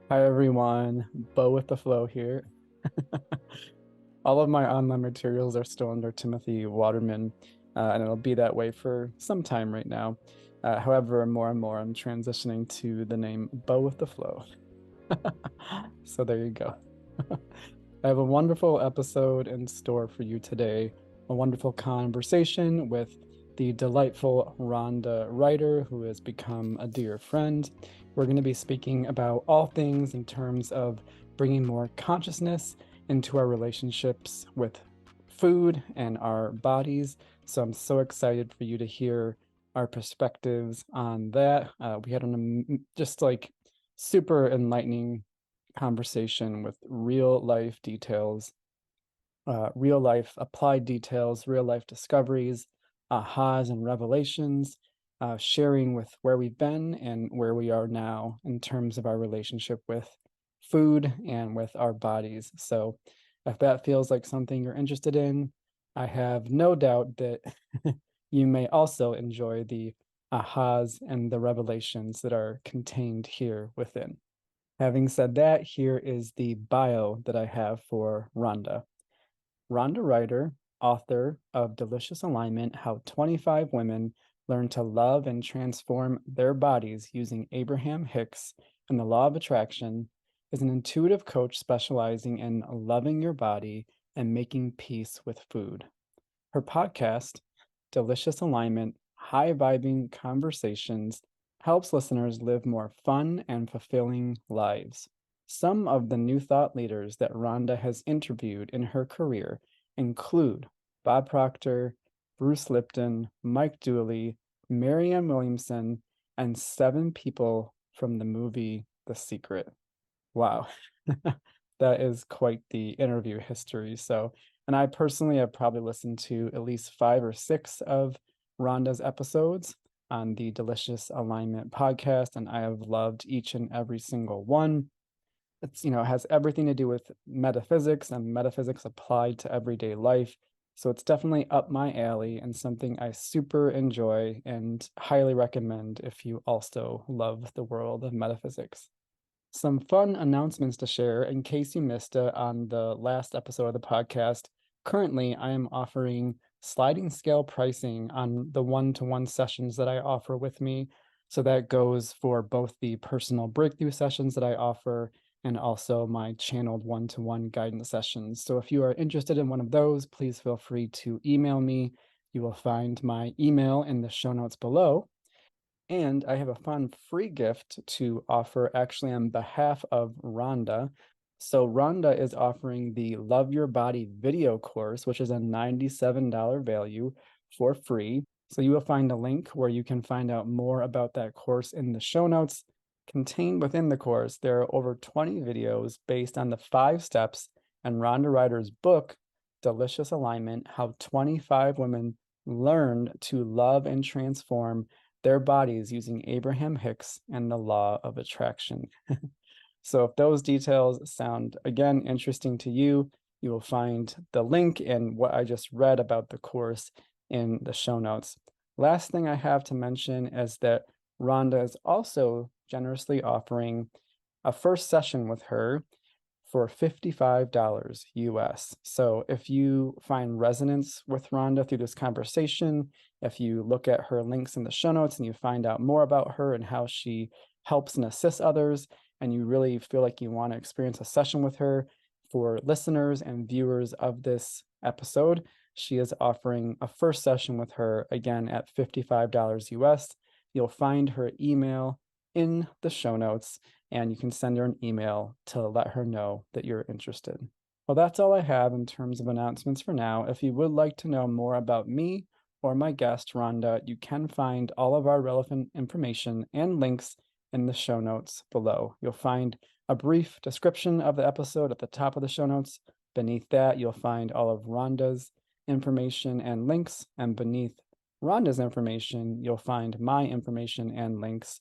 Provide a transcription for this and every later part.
Hi everyone, Bo with the Flow here. All of my online materials are still under Timothy Waterman, and it'll be that way for some time right now. However, more and more I'm transitioning to the name Bo with the Flow. So there you go. I have a wonderful episode in store for you today, a wonderful conversation with the delightful Rhonda Ryder, who has become a dear friend. We're going to be speaking about all things in terms of bringing more consciousness into our relationships with food and our bodies. So I'm so excited for you to hear our perspectives on that. We had just like super enlightening conversation with real life details, real life applied details, real life discoveries, ahas and revelations, sharing with where we've been and where we are now in terms of our relationship with food and with our bodies. So if that feels like something you're interested in, I have no doubt that you may also enjoy the ahas and the revelations that are contained here within. Having said that, here is the bio that I have for Rhonda. Rhonda Ryder, author of Delicious Alignment: How 25 Women Learn to Love and Transform Their Bodies Using Abraham Hicks and the Law of Attraction, is an intuitive coach specializing in loving your body and making peace with food. Her podcast, Delicious Alignment: High Vibing Conversations, helps listeners live more fun and fulfilling lives. Some of the new thought leaders that Rhonda has interviewed in her career include Bob Proctor, Bruce Lipton, Mike Dooley, Marianne Williamson, and 7 people from the movie The Secret. Wow. That is quite the interview history. So, and I personally have probably listened to at least 5 or 6 of Rhonda's episodes on the Delicious Alignment podcast, and I have loved each and every single one. It's, has everything to do with metaphysics and metaphysics applied to everyday life. So it's definitely up my alley and something I super enjoy and highly recommend if you also love the world of metaphysics. Some fun announcements to share in case you missed it on the last episode of the podcast. Currently, I am offering sliding scale pricing on the one-to-one sessions that I offer with me. So that goes for both the personal breakthrough sessions that I offer and also my channeled one-to-one guidance sessions. So if you are interested in one of those, please feel free to email me. You will find my email in the show notes below. And I have a fun free gift to offer actually on behalf of Rhonda. So Rhonda is offering the Love Your Body video course, which is a $97 value for free. So you will find a link where you can find out more about that course in the show notes. Contained within the course, there are over 20 videos based on the 5 steps and Rhonda Ryder's book, Delicious Alignment: How 25 Women Learned to Love and Transform Their Bodies Using Abraham Hicks and the Law of Attraction. So if those details sound, again, interesting to you, you will find the link and what I just read about the course in the show notes. Last thing I have to mention is that Rhonda is also generously offering a first session with her for $55 US. So if you find resonance with Rhonda through this conversation, if you look at her links in the show notes and you find out more about her and how she helps and assists others, and you really feel like you want to experience a session with her, for listeners and viewers of this episode, she is offering a first session with her again at $55 US. You'll find her email in the show notes, and you can send her an email to let her know that you're interested. Well, that's all I have in terms of announcements for now. If you would like to know more about me or my guest, Rhonda, you can find all of our relevant information and links in the show notes below. You'll find a brief description of the episode at the top of the show notes. Beneath that, you'll find all of Rhonda's information and links, and beneath Rhonda's information, you'll find my information and links.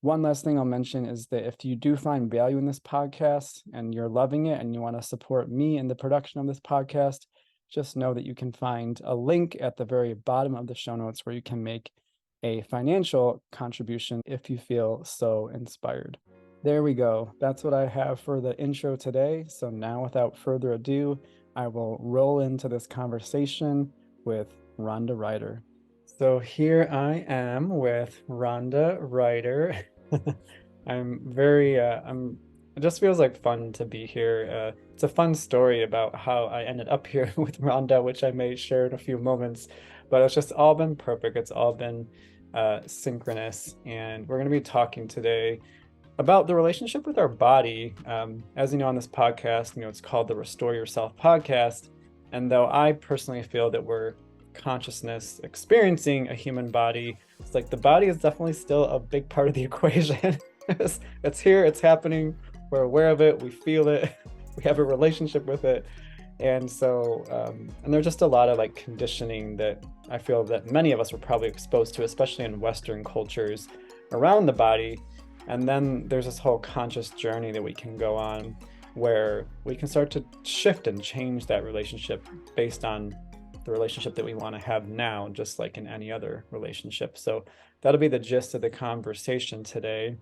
One last thing I'll mention is that if you do find value in this podcast and you're loving it and you want to support me in the production of this podcast, just know that you can find a link at the very bottom of the show notes where you can make a financial contribution if you feel so inspired. There we go. That's what I have for the intro today. So now, without further ado, I will roll into this conversation with Rhonda Ryder. So here I am with Rhonda Ryder. It just feels like fun to be here. It's a fun story about how I ended up here with Rhonda, which I may share in a few moments, but it's just all been perfect. It's all been synchronous. And we're going to be talking today about the relationship with our body. As you know, on this podcast, it's called the Restore Yourself podcast. And though I personally feel that we're consciousness experiencing a human body, it's like the body is definitely still a big part of the equation. It's here, it's happening, we're aware of it, we feel it, we have a relationship with it. And so, and there's just a lot of like conditioning that I feel that many of us were probably exposed to, especially in Western cultures around the body. And then there's this whole conscious journey that we can go on where we can start to shift and change that relationship based on the relationship that we want to have now, just like in any other relationship. So that'll be the gist of the conversation today.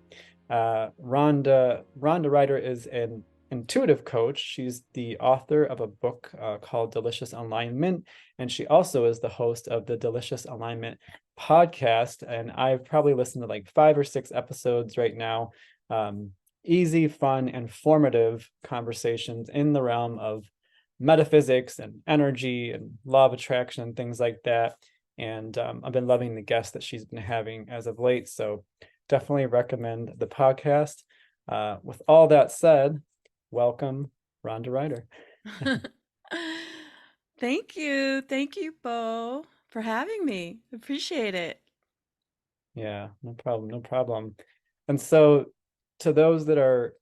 Rhonda Ryder is an intuitive coach. She's the author of a book called Delicious Alignment, and she also is the host of the Delicious Alignment podcast. And I've probably listened to like 5 or 6 episodes right now. Easy, fun, informative conversations in the realm of metaphysics and energy and law of attraction and things like that. And I've been loving the guests that she's been having as of late. So definitely recommend the podcast. With all that said, welcome, Rhonda Ryder. Thank you. Thank you, Bo, for having me. Appreciate it. Yeah, no problem, no problem. And so, to those that are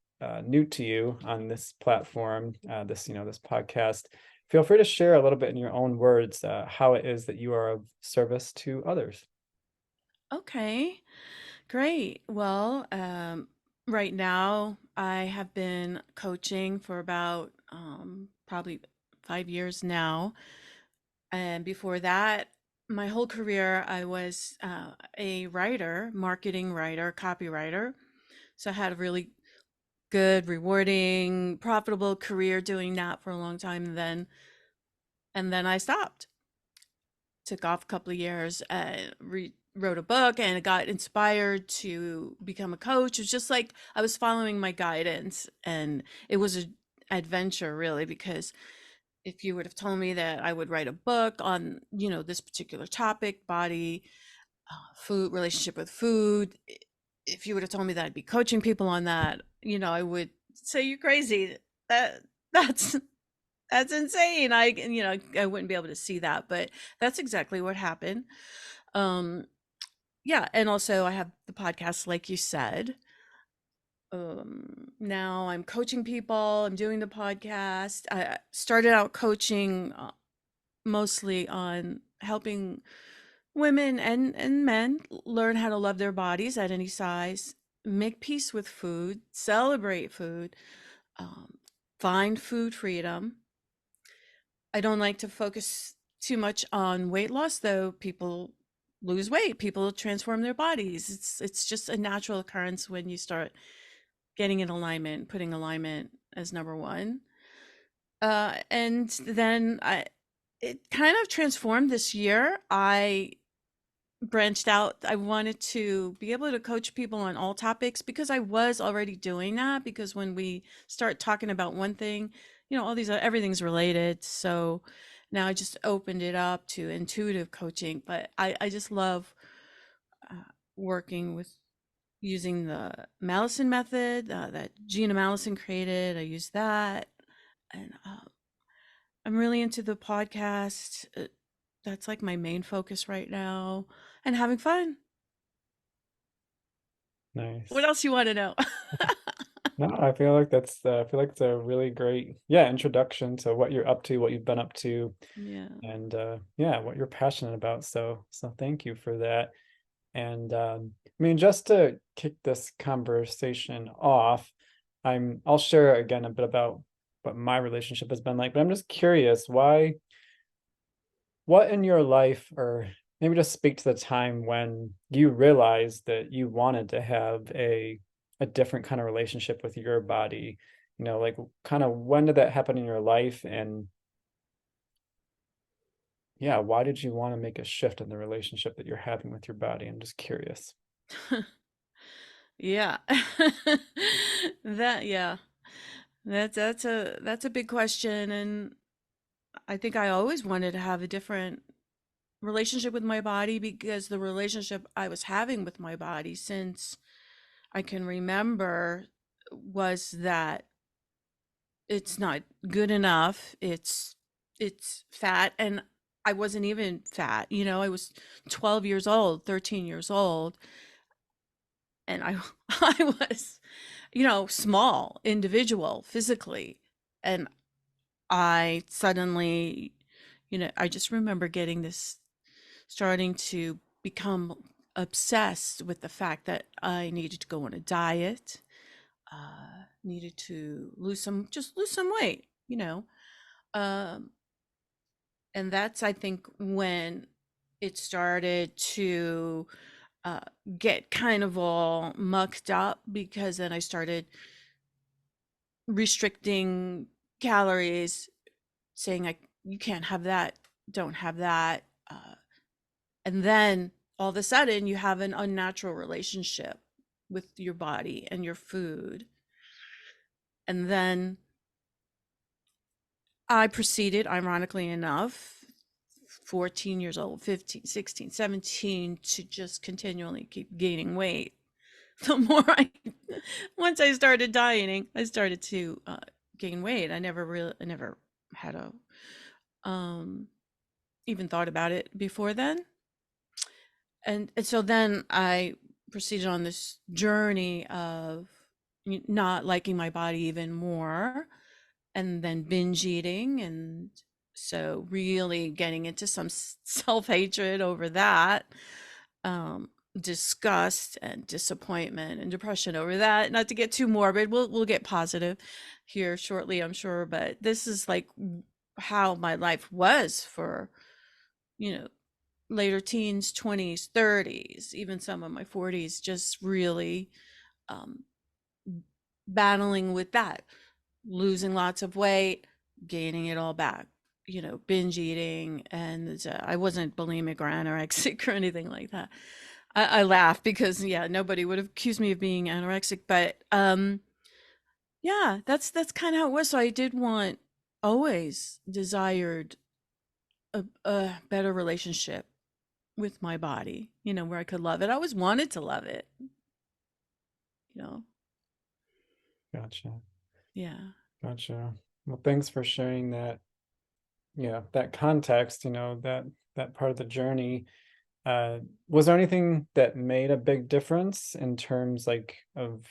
new to you on this platform, this podcast, feel free to share a little bit in your own words how it is that you are of service to others. Okay, great. Well, right now I have been coaching for about probably 5 years now. And before that, my whole career, I was a writer, marketing writer, copywriter. So I had a really good, rewarding, profitable career doing that for a long time. And then I stopped. Took off a couple of years, wrote a book, and got inspired to become a coach. It was just like I was following my guidance, and it was an adventure, really, because if you would have told me that I would write a book on, this particular topic, body, food, relationship with food, if you would have told me that I'd be coaching people on that, I would say you're crazy. That that's that's insane. I wouldn't be able to see that, but that's exactly what happened. Um, yeah, and also I have the podcast, like you said. Now I'm coaching people. I'm doing the podcast. I started out coaching mostly on helping women and men learn how to love their bodies at any size, make peace with food, celebrate food, um, find food freedom. I don't like to focus too much on weight loss, though. People lose weight, people transform their bodies. It's just a natural occurrence when you start getting in alignment, putting alignment as number one. And then it kind of transformed this year. I branched out. I wanted to be able to coach people on all topics because I was already doing that. Because when we start talking about one thing, all these everything's related. So now I just opened it up to intuitive coaching. But I just love uh, working with using the Mallison method that Gina Mallison created. I use that, and I'm really into the podcast. That's like my main focus right now, and having fun. What Nice. else you want to know? No, I feel like it's a really great, yeah, introduction to what you're up to, what you've been up to, Yeah. and yeah, what you're passionate about. So thank you for that. And I mean, just to kick this conversation off, I'll share again a bit about what my relationship has been like, but I'm just curious, what in your life, or maybe just speak to the time when you realized that you wanted to have a a different kind of relationship with your body? Like kind of when did that happen in your life? And yeah, why did you want to make a shift in the relationship that you're having with your body? I'm just curious. Yeah. That, yeah. That's a big question, and I think I always wanted to have a different relationship with my body, because the relationship I was having with my body since I can remember was that it's not good enough. It's fat, and I wasn't even fat. I was 12 years old, 13 years old, and I I was, small individual physically, and I suddenly, I just remember getting this, starting to become obsessed with the fact that I needed to go on a diet, needed to just lose some weight, um, and that's, I think, when it started to uh, get kind of all mucked up, because then I started restricting calories, saying, you can't have that, don't have that. And then all of a sudden, you have an unnatural relationship with your body and your food. And then I proceeded, ironically enough, 14 years old, 15, 16, 17, to just continually keep gaining weight. The more once I started dieting, I started to gain weight. I never had um, even thought about it before then. And so then I proceeded on this journey of not liking my body even more, and then binge eating, and so really getting into some self-hatred over that, um disgust and disappointment and depression over that. Not to get too morbid, we'll get positive here shortly, I'm sure, but this is like how my life was for, you know later teens, 20s, 30s, even some of my 40s, just really um, battling with that, losing lots of weight, gaining it all back, binge eating. And I wasn't bulimic or anorexic or anything like that. I laugh because, yeah, nobody would have accused me of being anorexic, but yeah, that's kind of how it was. So I did want, always desired a better relationship with my body, where I could love it. I always wanted to love it, you know. Gotcha. Yeah. Gotcha. Well, thanks for sharing that, that context, that part of the journey. Uh, was there anything that made a big difference in terms like of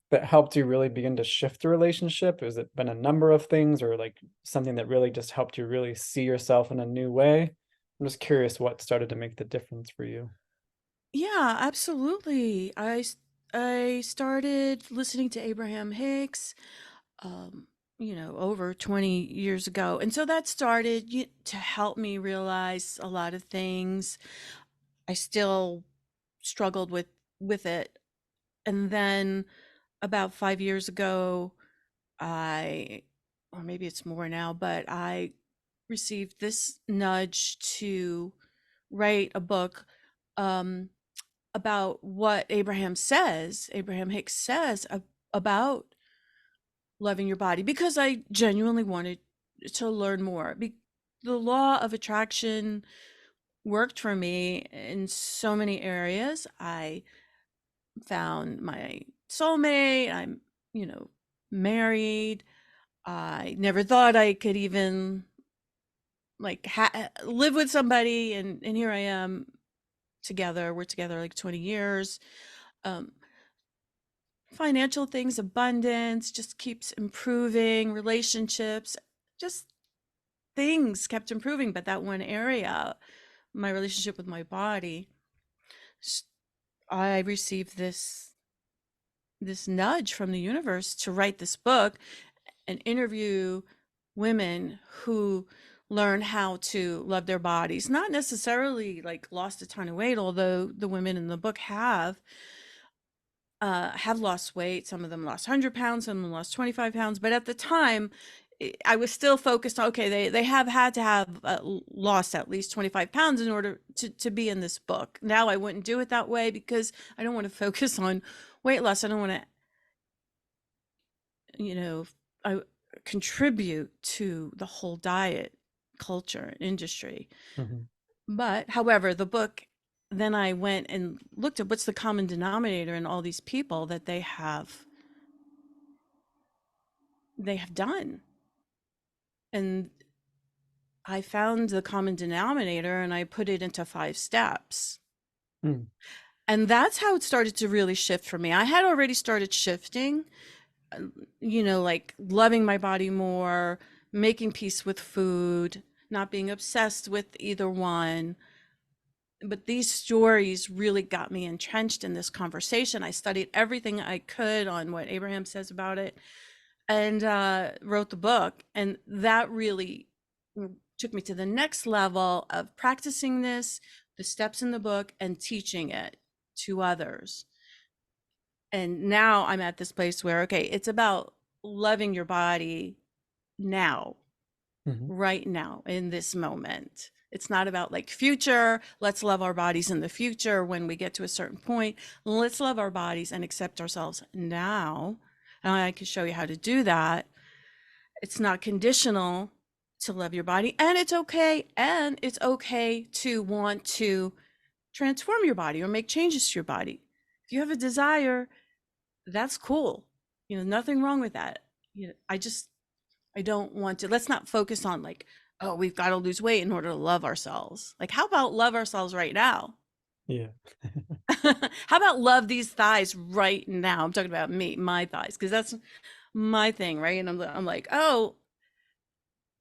that helped you really begin to shift the relationship? Has it been a number of things or like something that really just helped you really see yourself in a new way? I'm just curious what started to make the difference for you. Yeah, absolutely. I started listening to Abraham Hicks, um, over 20 years ago. And so that started to help me realize a lot of things. I still struggled with it. And then about 5 years ago, I, or maybe it's more now, but I received this nudge to write a book, um, about what Abraham Hicks says about loving your body, because I genuinely wanted to learn more. The law of attraction worked for me in so many areas. I found my soulmate. I'm, married. I never thought I could even like live with somebody, and here I am together. We're together like 20 years. Um, Financial things, abundance just keeps improving, relationships, just things kept improving. But that one area, my relationship with my body, I received this nudge from the universe to write this book and interview women who learn how to love their bodies, not necessarily like lost a ton of weight, although the women in the book have, have lost weight. Some of them lost 100 pounds, some of them lost 25 pounds. But at the time, I was still focused on, okay, they have had to have lost at least 25 pounds in order to be in this book. Now I wouldn't do it that way because I don't want to focus on weight loss. I don't want to, I contribute to the whole diet culture industry. Mhm. But however, the book, then I went and looked at what's the common denominator in all these people that they have done. And I found the common denominator and I put it into 5 steps. Mm. And that's how it started to really shift for me. I had already started shifting, like loving my body more, making peace with food, not being obsessed with either one. But these stories really got me entrenched in this conversation. I studied everything I could on what Abraham says about it, and wrote the book. And that really took me to the next level of practicing this, the steps in the book, and teaching it to others. And now I'm at this place where, okay, it's about loving your body now, Mhm. right now, in this moment. It's not about like future, let's love our bodies in the future when we get to a certain point. Let's love our bodies and accept ourselves now. And I can show you how to do that. It's not conditional to love your body, and it's okay. And it's okay to want to transform your body or make changes to your body. If you have a desire, that's cool. Nothing wrong with that. I don't want to, let's not focus on like, oh, we've got to lose weight in order to love ourselves. Like, how about love ourselves right now? Yeah. How about love these thighs right now? I'm talking about me, my thighs, because that's my thing, right? And I'm like, oh,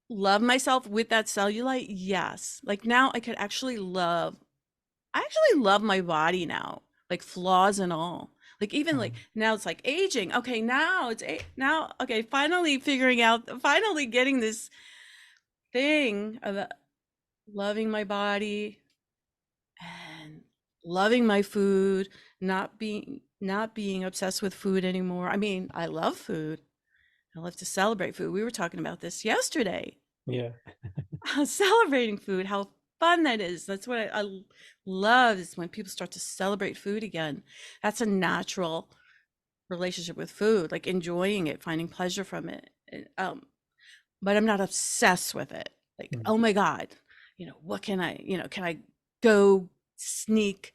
love myself with that cellulite? Yes. Like now I actually love my body now, like flaws and all. Like even like now it's like aging. Okay, now now okay, finally getting this thing of loving my body and loving my food, not being obsessed with food anymore. I mean, I love food. I love to celebrate food. We were talking about this yesterday. Yeah. Celebrating food, how fun that is. That's what I love, is when people start to celebrate food again. That's a natural relationship with food, like enjoying it, finding pleasure from it. But I'm not obsessed with it. Like, Mm. oh my God, what can I go sneak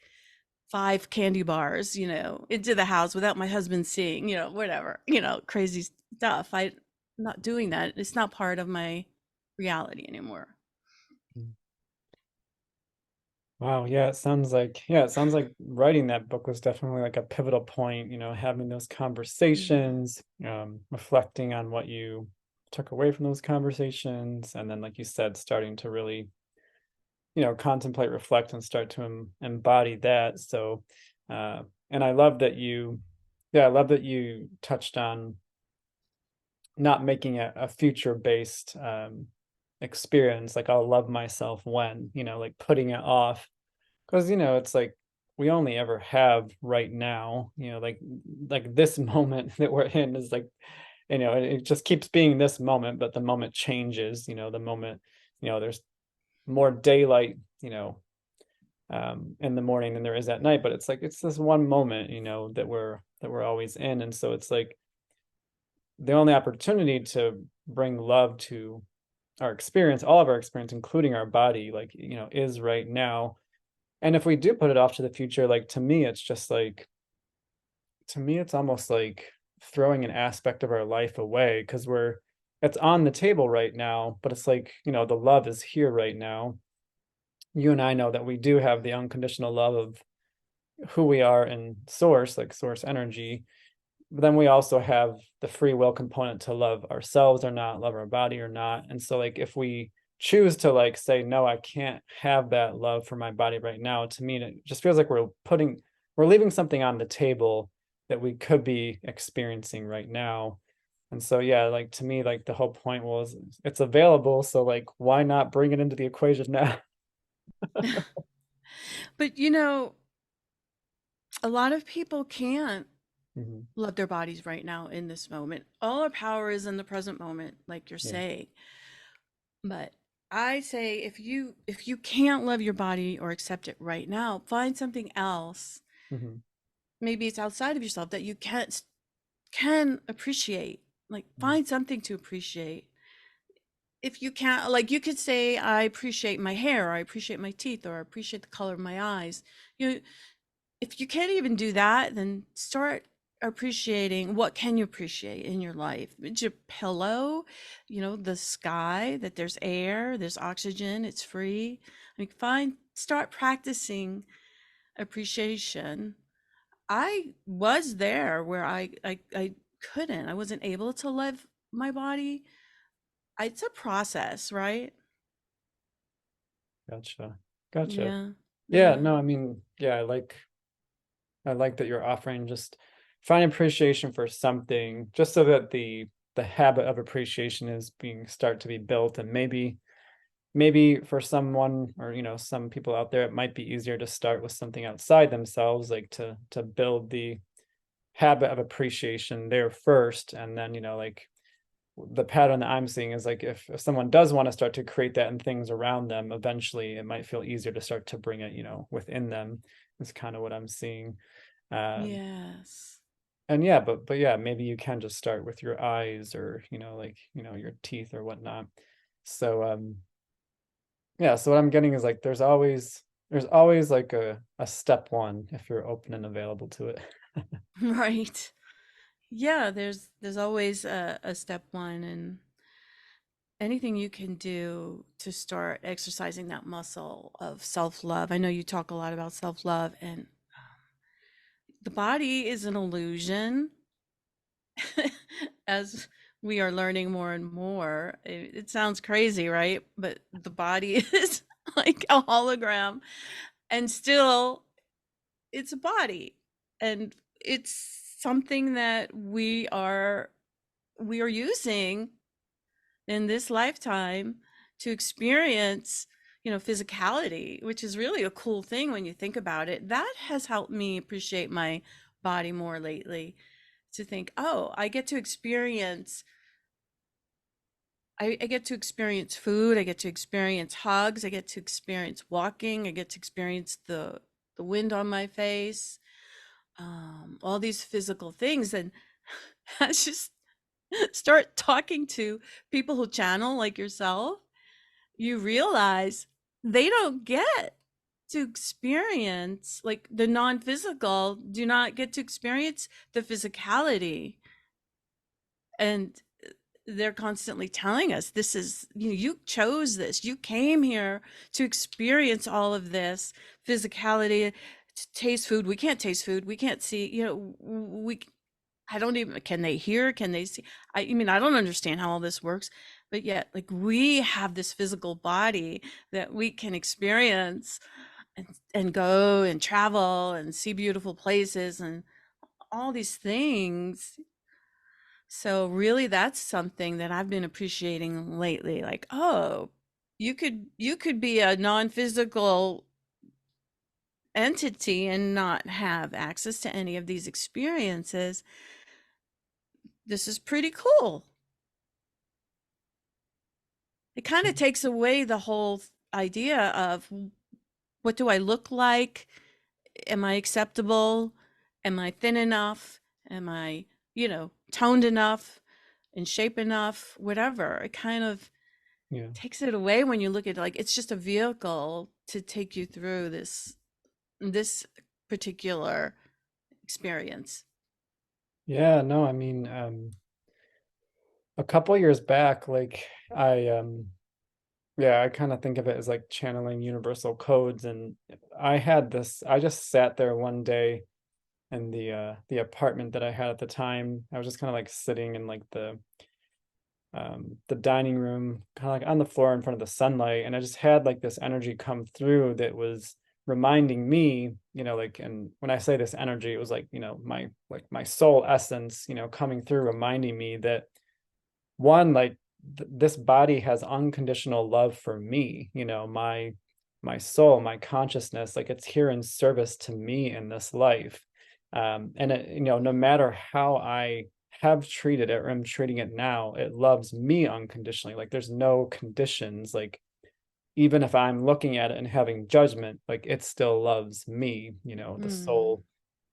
5 candy bars, into the house without my husband seeing, whatever, crazy stuff. I'm not doing that. It's not part of my reality anymore. Mm. Wow, yeah, it sounds like writing that book was definitely like a pivotal point, having those Yeah. conversations, reflecting on what you took away from those conversations, and then like you said, starting to really, contemplate, reflect, and start to embody that. So, uh, and I love that you touched on not making a future based experience, like I'll love myself when, like putting it off, because it's like we only ever have right now, like this moment that we're in is like, it just keeps being this moment, but the moment changes, the moment, there's more daylight, in the morning than there is at night, but it's like it's this one moment, that we're always in. And so it's like the only opportunity to bring love to our experience, all of our experience, including our body, like, is right now. And if we do put it off to the future, like to me, it's almost like throwing an aspect of our life away, because it's on the table right now, but it's like, the love is here right now. You and I know that we do have the unconditional love of who we are in source, like source energy. But then we also have the free will component to love ourselves or not, love our body or not. And so like if we choose to like say, no, I can't have that love for my body right now, to me it just feels like we're leaving something on the table that we could be experiencing right now. And so yeah, like to me, like the whole point was it's available. So like why not bring it into the equation now? But a lot of people can't. Hmm. love their bodies right now in this moment. All our power is in the present moment, like you're Yeah. saying. But I say if you can't love your body or accept it right now, find something else. Hmm. Maybe it's outside of yourself that you can appreciate. Like Yeah. find something to appreciate. If you can't, like you could say I appreciate my hair, or I appreciate my teeth, or I appreciate the color of my eyes. You if you can't even do that, then start appreciating what can you appreciate in your life. It's your pillow, the sky, that there's air, there's oxygen, it's free. I mean, start practicing appreciation. I was there where I couldn't. I wasn't able to love my body. It's a process, right? Gotcha. Gotcha. Yeah. Yeah, Yeah. no, I mean, yeah, I like that you're offering just find appreciation for something just so that the habit of appreciation is being start to be built. And maybe for someone, or some people out there, it might be easier to start with something outside themselves, like to build the habit of appreciation there first. And then like the pattern that I'm seeing is like if someone does want to start to create that in things around them, eventually it might feel easier to start to bring it within them, is kind of what I'm seeing. um Yes. and yeah, but yeah, maybe you can just start with your eyes, or like your teeth or whatnot. So yeah, so what I'm getting is like there's always like a step one if you're open and available to it. Right. Yeah, there's always a step one, and anything you can do to start exercising that muscle of self-love. I know you talk a lot about self-love, and the body is an illusion. As we are learning more and more, it sounds crazy, right? But the body is like a hologram, and still it's a body, and it's something that we are using in this lifetime to experience, physicality, which is really a cool thing when you think about it. That has helped me appreciate my body more lately, to think, oh, I get to experience food, I get to experience hugs, I get to experience walking, I get to experience the wind on my face, all these physical things. And I just start talking to people who channel like yourself, you realize they don't get to experience, like the non-physical do not get to experience the physicality. And they're constantly telling us, this is, you chose this, you came here to experience all of this physicality, to taste food. We can't taste food, we can't see, we I don't even, can they hear, can they see? I mean, I don't understand how all this works, but yet, like, we have this physical body that we can experience, and go and travel and see beautiful places and all these things. So really, that's something that I've been appreciating lately. Like, oh, you could be a non-physical entity and not have access to any of these experiences. This is pretty cool. It kind of takes away the whole idea of, what do I look like? Am I acceptable? Am I thin enough? Am I, toned enough, in shape enough? Whatever. It kind of Yeah. takes it away when you look at it like it's just a vehicle to take you through this particular experience. Yeah, no, I mean, a couple years back, like yeah, I kind of think of it as like channeling universal codes. And I just sat there one day in the apartment that I had at the time. I was just kind of like sitting in like the dining room, kind of like on the floor in front of the sunlight, and I just had like this energy come through that was reminding me, like, and when I say this energy, it was like, my soul essence, coming through, reminding me that one, like, this body has unconditional love for me, my soul, my consciousness, like it's here in service to me in this life. And it, no matter how I have treated it or am treating it now, it loves me unconditionally. Like there's no conditions. Like even if I'm looking at it and having judgment, like it still loves me, the Mm. soul,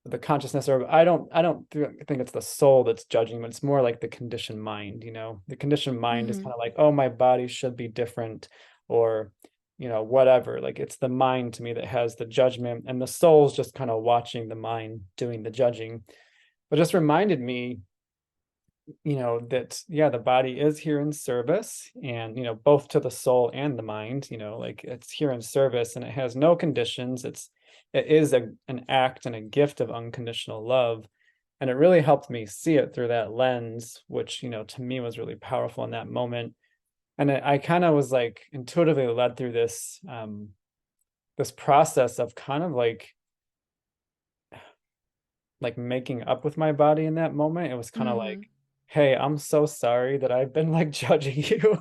the consciousness. Or I don't think it's the soul that's judging, but it's more like the conditioned mind. The conditioned mind is Hmm. kind of like, oh, my body should be different, or whatever. Like it's the mind to me that has the judgment, and the soul's just kind of watching the mind doing the judging. But just reminded me, that yeah, the body is here in service, and both to the soul and the mind, like it's here in service, and it has no conditions. It is an act and a gift of unconditional love. And it really helped me see it through that lens, which to me was really powerful in that moment. And I kind of was like intuitively led through this process of kind of like making up with my body in that moment. It was kind of like, Hmm. hey, I'm so sorry that I've been like judging you.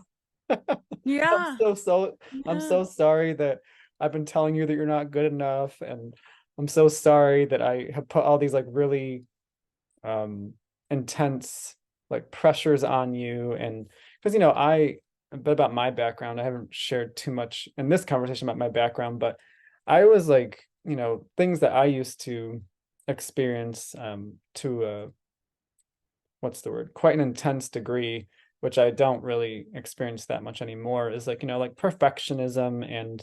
I'm Yeah. so I'm Yeah. so sorry that I've been telling you that you're not good enough. And I'm so sorry that I have put all these like really intense like pressures on you. And because a bit about my background, I haven't shared too much in this conversation about my background, but I was like, things that I used to experience to what's the word, quite an intense degree, which I don't really experience that much anymore, is like, like perfectionism. And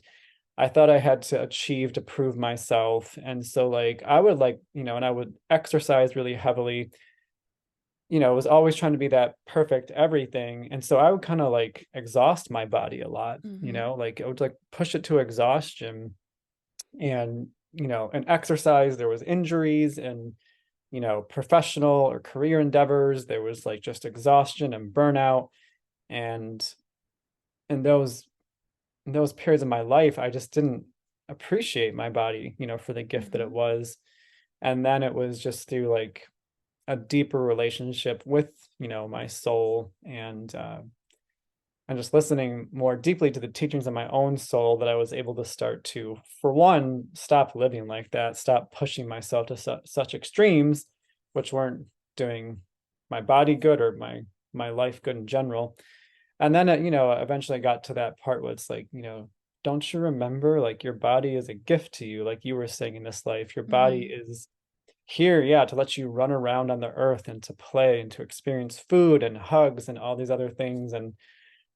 I thought I had to achieve to prove myself. And so like I would like, and I would exercise really heavily, was always trying to be that perfect everything. And so I would kind of like exhaust my body a lot, Hmm. like I would like push it to exhaustion. And, in exercise, there was injuries, and, professional or career endeavors, there was like just exhaustion and burnout. And in those periods of my life, I just didn't appreciate my body, for the gift that it Hmm. was. And then it was just through like a deeper relationship with, my soul, and just listening more deeply to the teachings of my own soul, that I was able to start to, for one, stop living like that, stop pushing myself to such extremes, which weren't doing my body good or my life good in general. And then it, eventually got to that part where it's like, don't you remember, like your body is a gift to you, like you were saying in this life, your body Hmm. is here, yeah, to let you run around on the earth and to play and to experience food and hugs and all these other things. And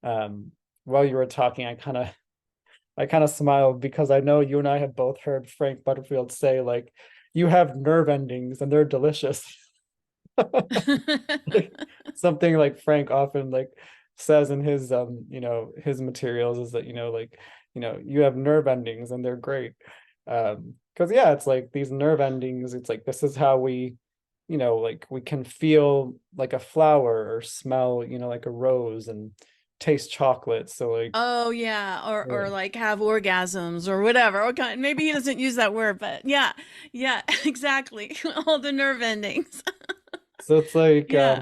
um, while you were talking, I kind of smiled, because I know you and I have both heard Frank Butterfield say like, you have nerve endings and they're delicious. Like, something like Frank often like says in his materials is that, like, you have nerve endings and they're great. Because yeah, it's like these nerve endings, it's like this is how we, like we can feel like a flower, or smell, like a rose, and taste chocolate. So like Oh yeah, or yeah. like have orgasms or whatever. Okay, maybe he doesn't use that word, but yeah, yeah, exactly. All the nerve endings. So it's like Yeah.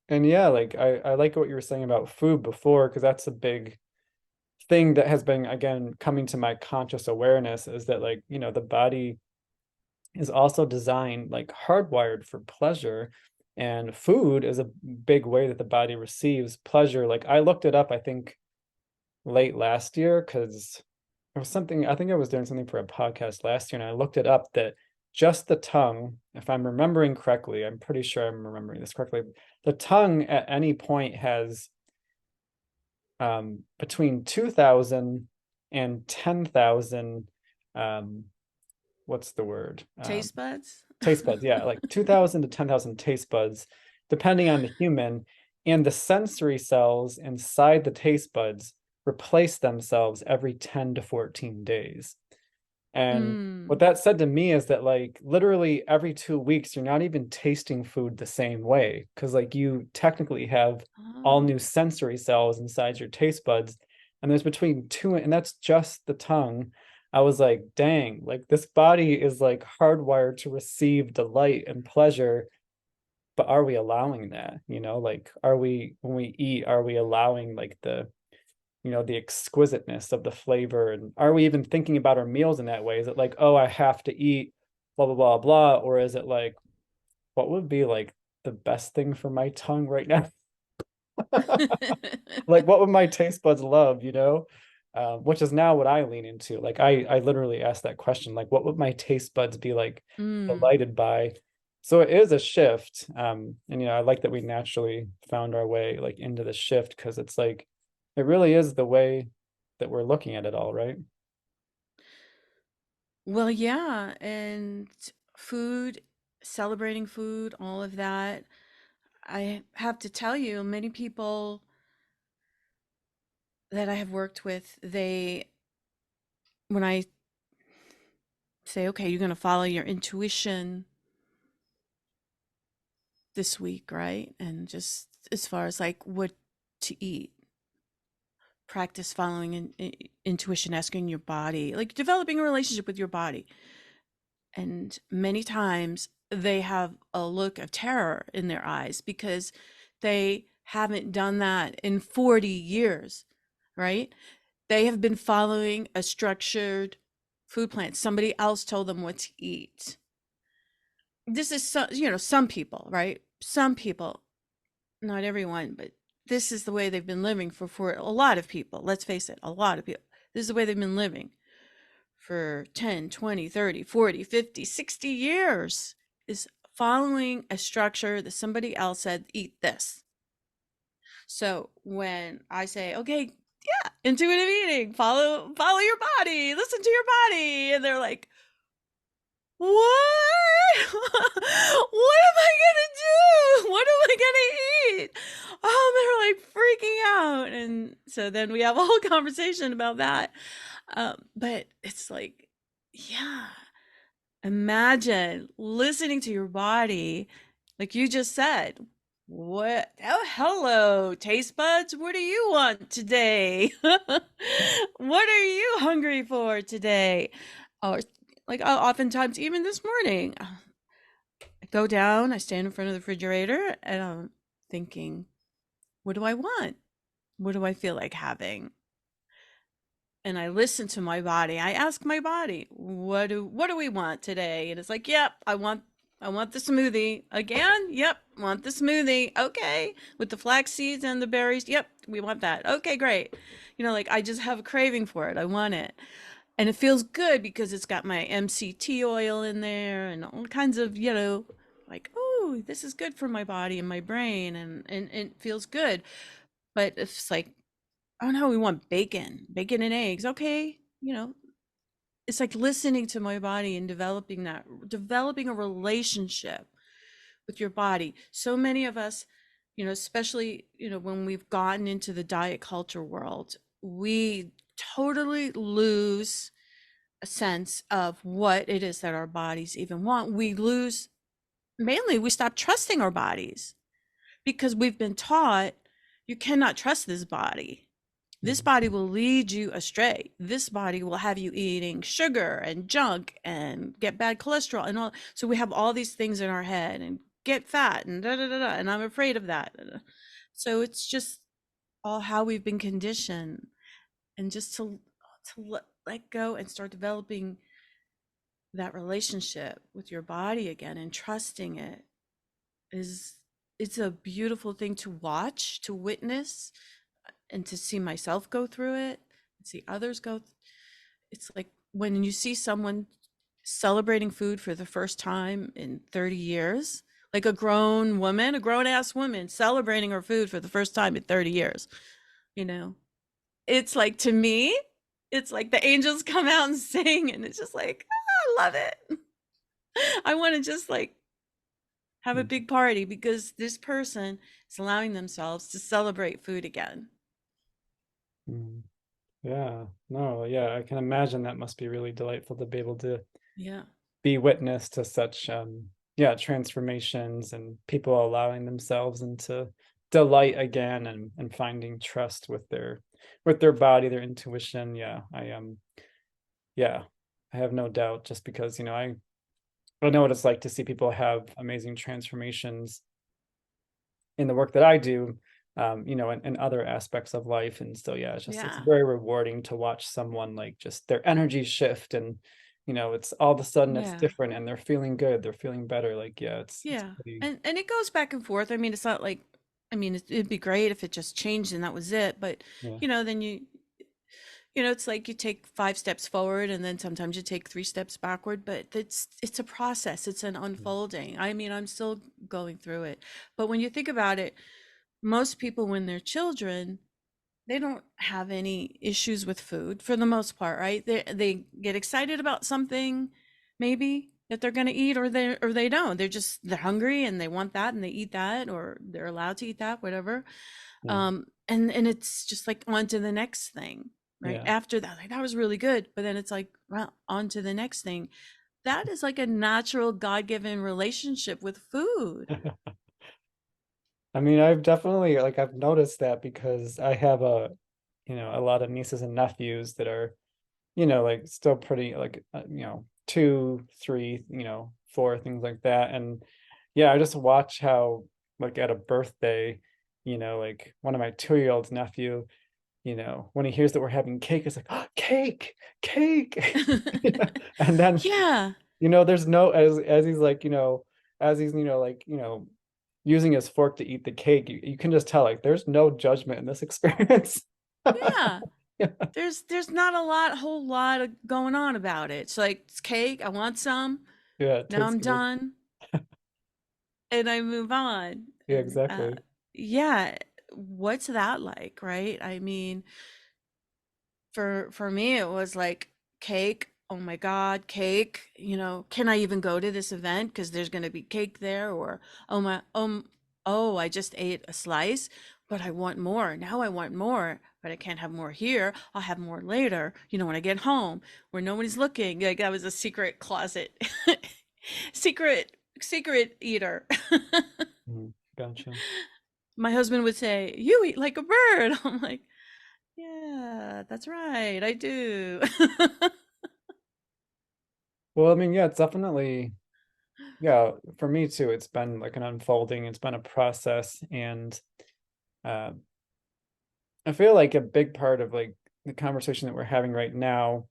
and yeah, like I like what you were saying about food before, because that's a big thing that has been, again, coming to my conscious awareness, is that like, the body is also designed like hardwired for pleasure, and food is a big way that the body receives pleasure. Like I looked it up, I think late last year, because it was something, I think I was doing something for a podcast last year, and I looked it up that just the tongue, if I'm remembering correctly, I'm pretty sure I'm remembering this correctly, the tongue at any point has between 2,000 and 10,000, um, what's the word? Taste buds? Taste buds. Yeah, like 2,000 to 10,000 taste buds, depending on the human. And the sensory cells inside the taste buds replace themselves every 10 to 14 days. And what Mm. that said to me is that like literally every 2 weeks, you're not even tasting food the same way, because like you technically have all Oh. new sensory cells inside your taste buds. And there's between two, and that's just the tongue. I was like, dang, like this body is like hardwired to receive delight and pleasure. But are we allowing that? Like, are we, when we eat, are we allowing like the exquisiteness of the flavor? And are we even thinking about our meals in that way? Is it like, oh, I have to eat blah blah blah blah, or is it like, what would be like the best thing for my tongue right now? Like, what would my taste buds love, you know? Which is now what I lean into. Like, I literally ask that question, like, what would my taste buds be like Mm. delighted by? So it is a shift. And I like that we naturally found our way like into the shift, because it's like it really is the way that we're looking at it all, right? Well, yeah, and food, celebrating food, all of that. I have to tell you, many people that I have worked with, when I say, okay, you're going to follow your intuition this week, right? And just as far as like what to eat, practice following intuition, asking your body, like developing a relationship with your body. And many times they have a look of terror in their eyes because they haven't done that in 40 years, right? They have been following a structured food plan. Somebody else told them what to eat. This is some people, right? Some people, not everyone, but this is the way they've been living for a lot of people. Let's face it, a lot of people. This is the way they've been living for 10, 20, 30, 40, 50, 60 years, is following a structure that somebody else said, eat this. So when I say, okay, yeah, intuitive eating, follow your body, listen to your body, and they're like, what? What am I gonna do? What am I gonna eat? Oh, they're like freaking out. And so then we have a whole conversation about that. But it's like, yeah, imagine listening to your body, like you just said. What? Oh, hello, taste buds. What do you want today? What are you hungry for today? Or like oftentimes, even this morning, I go down, I stand in front of the refrigerator, and I'm thinking, what do I want? What do I feel like having? And I listen to my body. I ask my body, what do we want today? And it's like, yep, I want the smoothie. Again, yep, want the smoothie. Okay. With the flax seeds and the berries. Yep, we want that. Okay, great. Like I just have a craving for it. I want it. And it feels good because it's got my MCT oil in there and all kinds of, like, oh, this is good for my body and my brain, and it feels good. But it's like, oh no, we want bacon and eggs. Okay. It's like listening to my body and developing a relationship with your body. So many of us, especially, when we've gotten into the diet culture world, we totally lose a sense of what it is that our bodies even want. We stop trusting our bodies because we've been taught you cannot trust this body. This Mhm. body will lead you astray. This body will have you eating sugar and junk and get bad cholesterol and all. So we have all these things in our head and get fat and da da da da. And I'm afraid of that. So it's just all how we've been conditioned, and just to let go and start developing that relationship with your body again and trusting it is it's a beautiful thing to watch, to witness, and to see myself go through it, see others it's like when you see someone celebrating food for the first time in 30 years, like a grown ass woman celebrating her food for the first time in 30 years, you know it's like, to me, it's like the angels come out and sing, and it's just like, I love it. I want to just like have a Mhm. big party because this person is allowing themselves to celebrate food again. Mhm. Yeah, no, yeah, I can imagine that must be really delightful to be able to Yeah. be witness to such yeah, transformations, and people allowing themselves into delight again, and finding trust with their body, their intuition. Yeah, yeah, I have no doubt, just because I know what it's like to see people have amazing transformations in the work that I do, in other aspects of life. And still, yeah, it's Yeah. very rewarding to watch someone like just their energy shift, it's all of a sudden it's Yeah. different and they're feeling good, they're feeling better. Like, yeah, it's Yeah. pretty, And it goes back and forth. I mean, it's not like, I mean, it'd be great if it just changed and that was it, but yeah, then it's like you take 5 steps forward and then sometimes you take 3 steps backward, but it's a process. It's an unfolding. I mean, I'm still going through it. But when you think about it, most people when they're children, they don't have any issues with food for the most part, right? They get excited about something maybe that they're going to eat, or they don't. They're hungry and they want that and they eat that, or they're allowed to eat that, whatever. yeah, And it's just like on to the next thing, right? yeah. After that, like that was really good, but then it's like, well, on to the next thing. That is like a natural God-given relationship with food. I mean, I've definitely like I've noticed that because I have a lot of nieces and nephews that are, like still pretty like, 2, 3, 4, things like that. And yeah, I just watch how like at a birthday, like one of my 2-year-old's nephew, when he hears that we're having cake, it's like, oh, cake, cake. Yeah. And then, Yeah. there's no as he's like, as he's, like, using his fork to eat the cake, you can just tell like there's no judgment in this experience. Yeah. Yeah, There's not whole lot of going on about it. It's like, it's cake, I want some. yeah, it Now tastes I'm good. done and I move on. Yeah, And exactly. yeah, what's that like, right? I mean, for me it was like cake. Oh my God, cake. Can I even go to this event because there's going to be cake there? Or oh my, oh, I just ate a slice, but I want more. Now I want more, but I can't have more here. I'll have more later, when I get home where nobody's looking. Like that was a secret closet. Secret eater. Gotcha. My husband would say, "You eat like a bird." I'm like, "Yeah, that's right. I do." Well, I mean, yeah, it's definitely, yeah, for me too, it's been like an unfolding, it's been a process. And uh, I feel like a big part of like the conversation that we're having right now,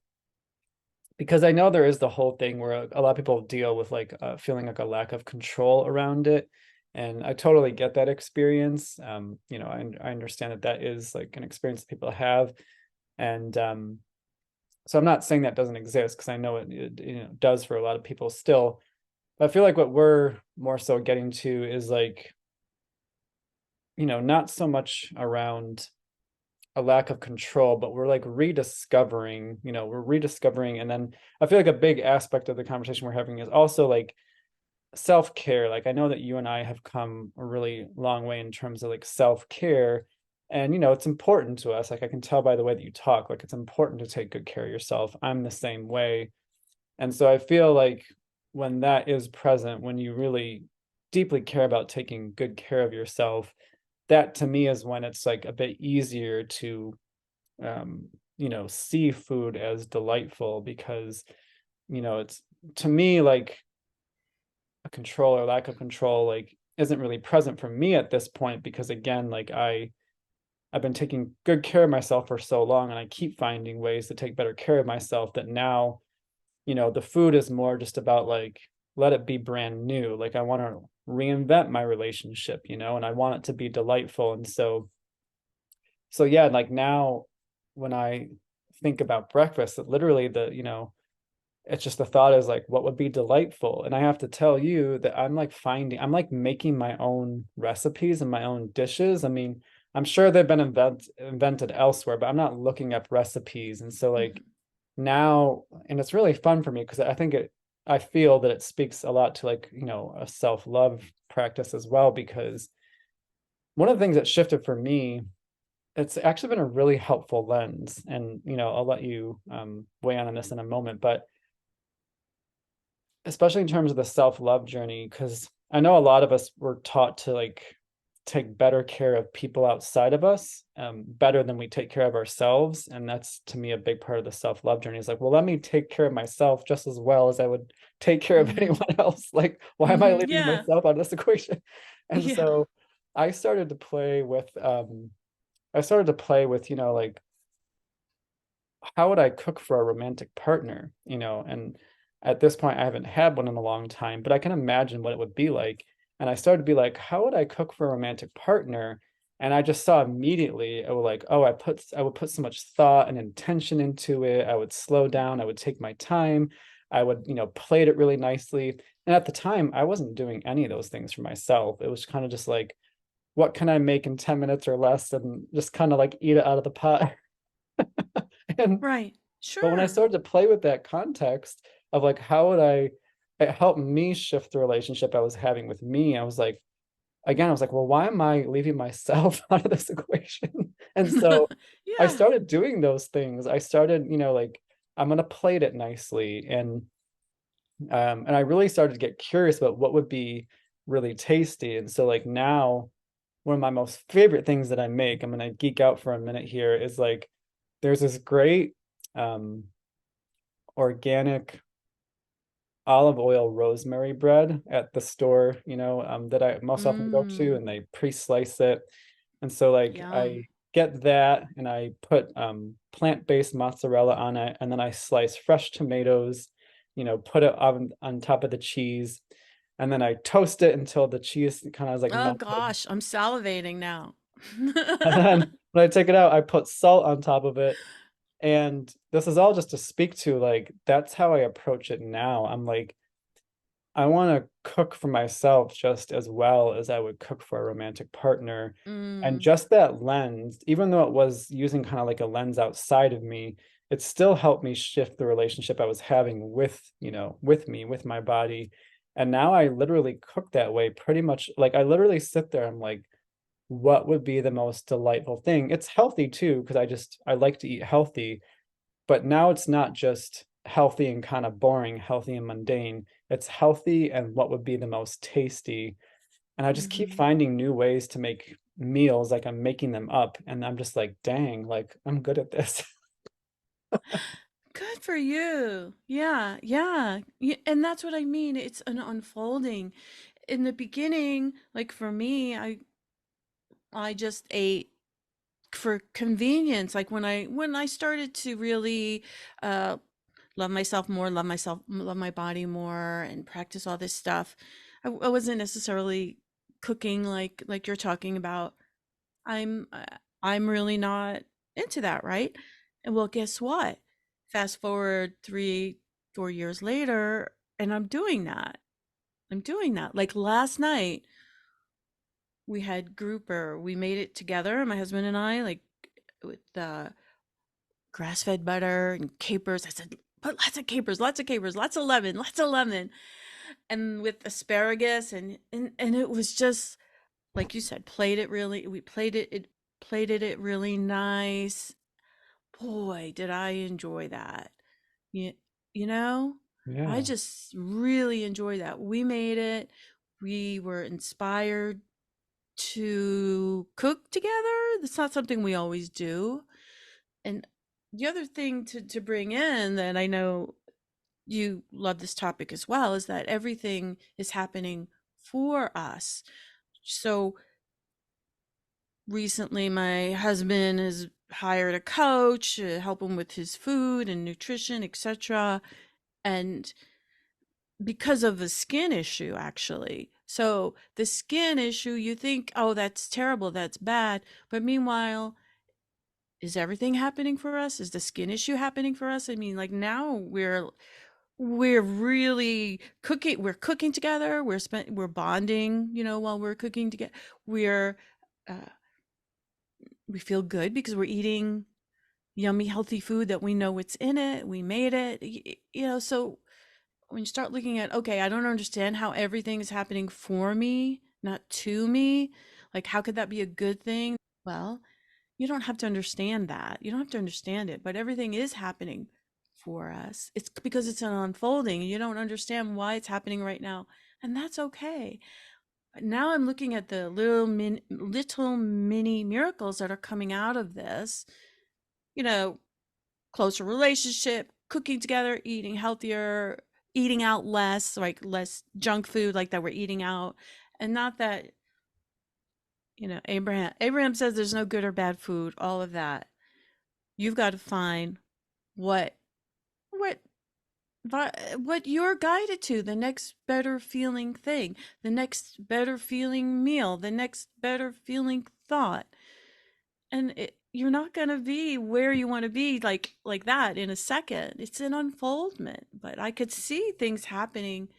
because I know there is the whole thing where a lot of people deal with like feeling like a lack of control around it. And I totally get that experience. I understand that that is like an experience that people have. And so I'm not saying that doesn't exist because I know it does for a lot of people still. But I feel like what we're more so getting to is like, not so much around a lack of control, but we're like rediscovering, we're rediscovering. And then I feel like a big aspect of the conversation we're having is also like self-care. Like I know that you and I have come a really long way in terms of like self-care. And it's important to us. Like I can tell by the way that you talk, like it's important to take good care of yourself. I'm the same way. And so I feel like when that is present, when you really deeply care about taking good care of yourself, that to me is when it's like a bit easier to see food as delightful because, it's to me like a control or lack of control like isn't really present for me at this point because again, like I've been taking good care of myself for so long and I keep finding ways to take better care of myself that now the food is more just about like let it be brand new. Like I want to reinvent my relationship, and I want it to be delightful. And so yeah, like now when I think about breakfast, that literally it's just the thought is like what would be delightful. And I have to tell you that I'm like making my own recipes and my own dishes. I mean, I'm sure they've been invented elsewhere, but I'm not looking up recipes. And so like Mhm. now, and it's really fun for me because I feel that it speaks a lot to like a self-love practice as well, because one of the things that shifted for me, it's actually been a really helpful lens. And I'll let you weigh in on this in a moment, but especially in terms of the self-love journey, because I know a lot of us were taught to like take better care of people outside of us, better than we take care of ourselves. And that's to me a big part of the self-love journey is like, well, let me take care of myself just as well as I would take care of anyone Mhm. else. Like, why am I Mhm. leaving Yeah. myself out of this equation? And Yeah. so I started to play with I started to play with, like how would I cook for a romantic partner, and at this point I haven't had one in a long time, but I can imagine what it would be like. And I started to be like, how would I cook for a romantic partner? And I just saw immediately, I was like, oh, I would put so much thought and intention into it. I would slow down, I would take my time, I would, plate it really nicely. And at the time, I wasn't doing any of those things for myself. It was kind of just like, what can I make in 10 minutes or less, and just kind of like eat it out of the pot. And Right. but when I Sure. started to play with that context of like, how would it helped me shift the relationship I was having with me. I was like, again, I was like, well, why am I leaving myself out of this equation? And so I Yeah. started doing those things. I started, like, I'm gonna plate it nicely. And I really started to get curious about what would be really tasty. And so like now, one of my most favorite things that I make, I'm gonna geek out for a minute here, is like there's this great um organic olive oil rosemary bread at the store, that I most often go to, Mm. and they pre-slice it. And so like I Yum. get that and I put plant-based mozzarella on it, and then I slice fresh tomatoes, put it on top of the cheese, and then I toast it until the cheese kind of is like Oh melted. gosh, I'm salivating now. And then when I take it out, I put salt on top of it. And this is all just to speak to like that's how I approach it now. I'm like, I want to cook for myself just as well as I would cook for a romantic partner. And Mm. just that lens, even though it was using kind of like a lens outside of me, it still helped me shift the relationship I was having with, with me, with my body. And now I literally cook that way pretty much. Like I literally sit there, I'm like, what would be the most delightful thing? It's healthy too, because I like to eat healthy, but now it's not just healthy and kind of boring, healthy and mundane. It's healthy and what would be the most tasty. And I just keep Hmm. finding new ways to make meals, like I'm making them up. And I'm just like, dang, like I'm good at this. Good for you. Yeah, yeah. And that's what I mean. It's an unfolding. In the beginning, like for me, I just ate for convenience. Like when I started to really uh love myself more, love my body more, and practice all this stuff. I wasn't necessarily cooking like you're talking about. I'm uh, I'm really not into that, right? And well, guess what? Fast forward 3, 4 years later, and I'm doing that. I'm doing that. Like last night, we had grouper. We made it together, my husband and I, like with grass-fed butter and capers. I said, put lots of capers, lots of lemon, and with asparagus, and it was just like you said, we plated it really nice. Boy, did I enjoy that. You, you know, I Yeah. just really enjoy that. We made it. We were inspired to cook together. That's not something we always do. And the other thing to bring in that I know you love this topic as well is that everything is happening for us. So recently, my husband has hired a coach to help him with his food and nutrition, etc. And because of a skin issue, actually. So the skin issue, you think, oh, that's terrible, that's bad. But meanwhile, is everything happening for us? Is the skin issue happening for us? I mean, like now we're really cooking. We're cooking together. We're bonding, while we're cooking together. We're uh, we feel good because we're eating yummy, healthy food that we know what's in it. We made it. So when you start looking at, okay, I don't understand how everything is happening for me, not to me. Like, how could that be a good thing? Well, you don't have to understand that. You don't have to understand it, but everything is happening for us. It's because it's an unfolding and you don't understand why it's happening right now. And that's okay. But now I'm looking at the little mini miracles that are coming out of this. You know, closer relationship, cooking together, eating healthier, eating out less, like less junk food like that we're eating out. And not that, Abraham says there's no good or bad food, all of that. You've got to find what what what you're guided to, the next better feeling thing, the next better feeling meal, the next better feeling thought. And you're not going to be where you want to be like that in a second. It's an unfoldment, but I could see things happening.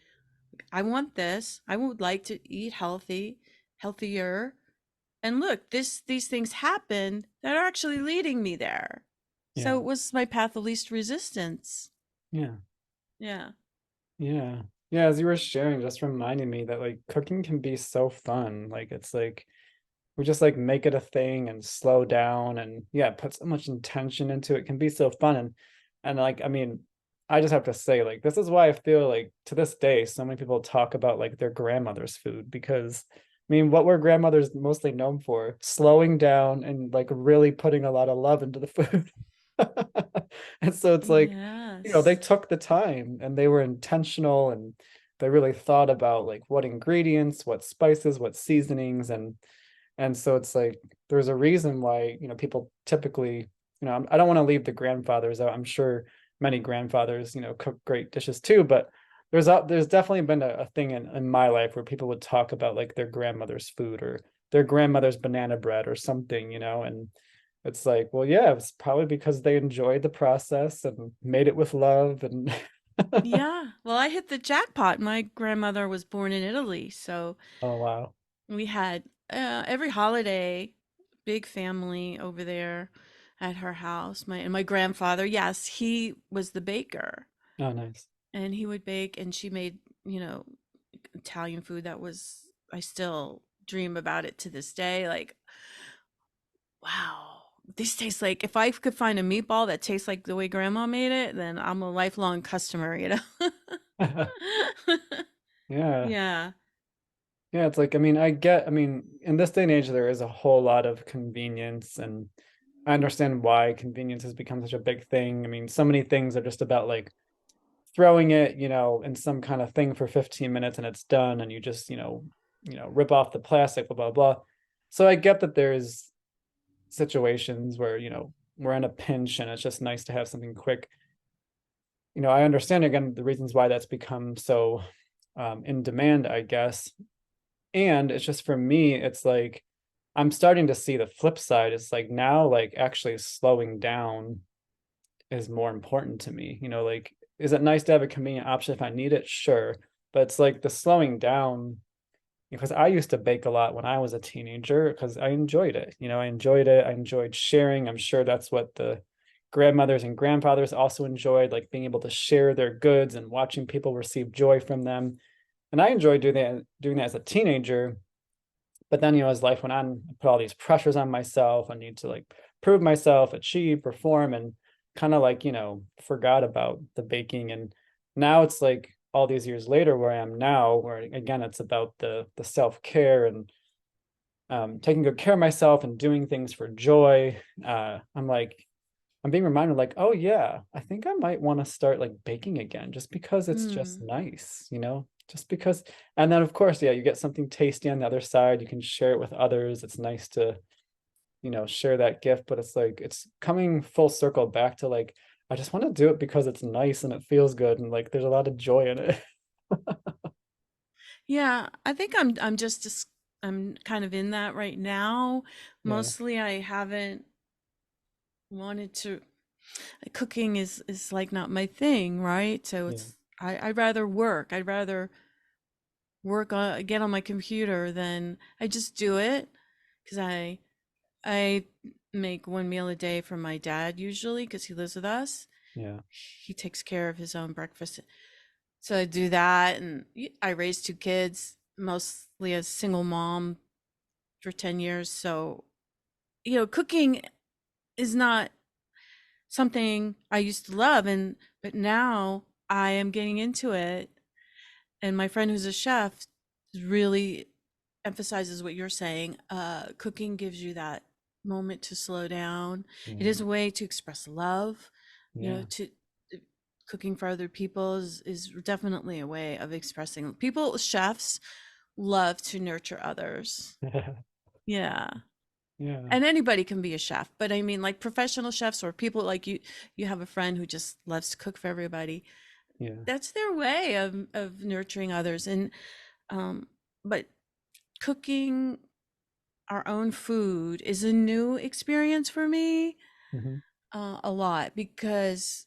I want this. I would like to eat healthier. And look, these things happen that are actually leading me there. So Yeah. it was my path of least resistance. Yeah. Yeah. Yeah. Yeah, as you were sharing, just reminding me that like cooking can be so fun. Like it's like we just like make it a thing and slow down and yeah, put so much intention into it. It can be so fun. And like I mean, I just have to say, like, this is why I feel like to this day, so many people talk about like their grandmother's food because I mean, what were grandmothers mostly known for? Slowing down and like really putting a lot of love into the food. And so it's like, they Yes. took the time and they were intentional and they really thought about like what ingredients, what spices, what seasonings, and so it's like there's a reason why, people typically, I don't want to leave the grandfathers out. I'm sure many grandfathers, cook great dishes too, but there's definitely been a thing in my life where people would talk about like their grandmother's food or their grandmother's banana bread or something, and it's like, well, yeah, it's probably because they enjoyed the process and made it with love and Yeah. Well, I hit the jackpot. My grandmother was born in Italy, so oh wow. we had every holiday, big family over there at her house. My grandfather, yes, he was the baker, Oh nice. and he would bake, and she made, you know, Italian food that was, I still dream about it to this day. Like, wow, this tastes like, if I could find a meatball that tastes like the way grandma made it, then I'm a lifelong customer, you know? Yeah. Yeah. Yeah, it's like, I mean, in this day and age, there is a whole lot of convenience, and I understand why convenience has become such a big thing. I mean, so many things are just about like throwing it, in some kind of thing for 15 minutes and it's done, and you just, rip off the plastic, blah, blah, blah. So I get that there's situations where, we're in a pinch and it's just nice to have something quick. I understand again the reasons why that's become so in demand, I guess. And it's just for me, it's like I'm starting to see the flip side. It's like now, like actually slowing down is more important to me. Like, is it nice to have a convenient option if I need it? Sure. But it's like the slowing down, because I used to bake a lot when I was a teenager because I enjoyed it. I enjoyed it. I enjoyed sharing. I'm sure that's what the grandmothers and grandfathers also enjoyed, like being able to share their goods and watching people receive joy from them. And I enjoyed doing that as a teenager, but then, as life went on, I put all these pressures on myself. I need to like prove myself, achieve, perform, and kind of like, forgot about the baking. And now it's like all these years later where I am now, where again, it's about the self-care and taking good care of myself and doing things for joy. I'm being reminded like, oh yeah, I think I might want to start like baking again just because it's just Mm. nice, just because. And then of course, yeah, you get something tasty on the other side. You can share it with others. It's nice to, share that gift, but it's like it's coming full circle back to like I just want to do it because it's nice and it feels good and like there's a lot of joy in it. Yeah, I think I'm kind of in that right now. Yeah, Mostly I haven't wanted to, cooking is like not my thing, right? So yeah, I'd rather work. I'd rather work on, get on my computer than I just do it because I make one meal a day for my dad usually because he lives with us. yeah, He takes care of his own breakfast. So I do that, and I raised two kids, mostly a single mom for 10 years. So, cooking is not something I used to love, but now I am getting into it. And my friend who's a chef really emphasizes what you're saying. Cooking gives you that moment to slow down. It is yeah, a way to express love, yeah. to cooking for other people is definitely a way of expressing. Chefs love to nurture others. Yeah. Yeah. And anybody can be a chef, but I mean, like professional chefs or people like you have a friend who just loves to cook for everybody. Yeah. That's their way of nurturing others. And um, but cooking our own food is a new experience for me, Hmm. a lot, because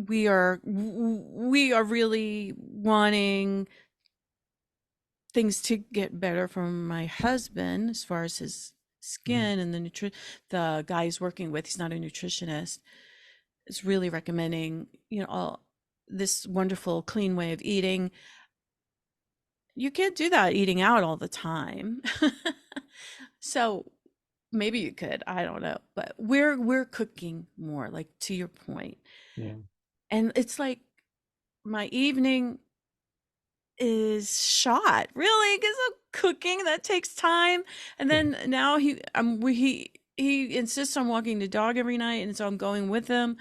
we are really wanting things to get better from my husband as far as his Hmm. skin, and the guy he's working with, he's not a nutritionist, is really recommending, all this wonderful clean way of eating. You can't do that eating out all the time. So maybe you could, I don't know, but we're cooking more, like to your point. Yeah. And it's like my evening is shot, really, because of cooking. That takes time. And Yeah. then now he insists on walking the dog every night, and so I'm going with him,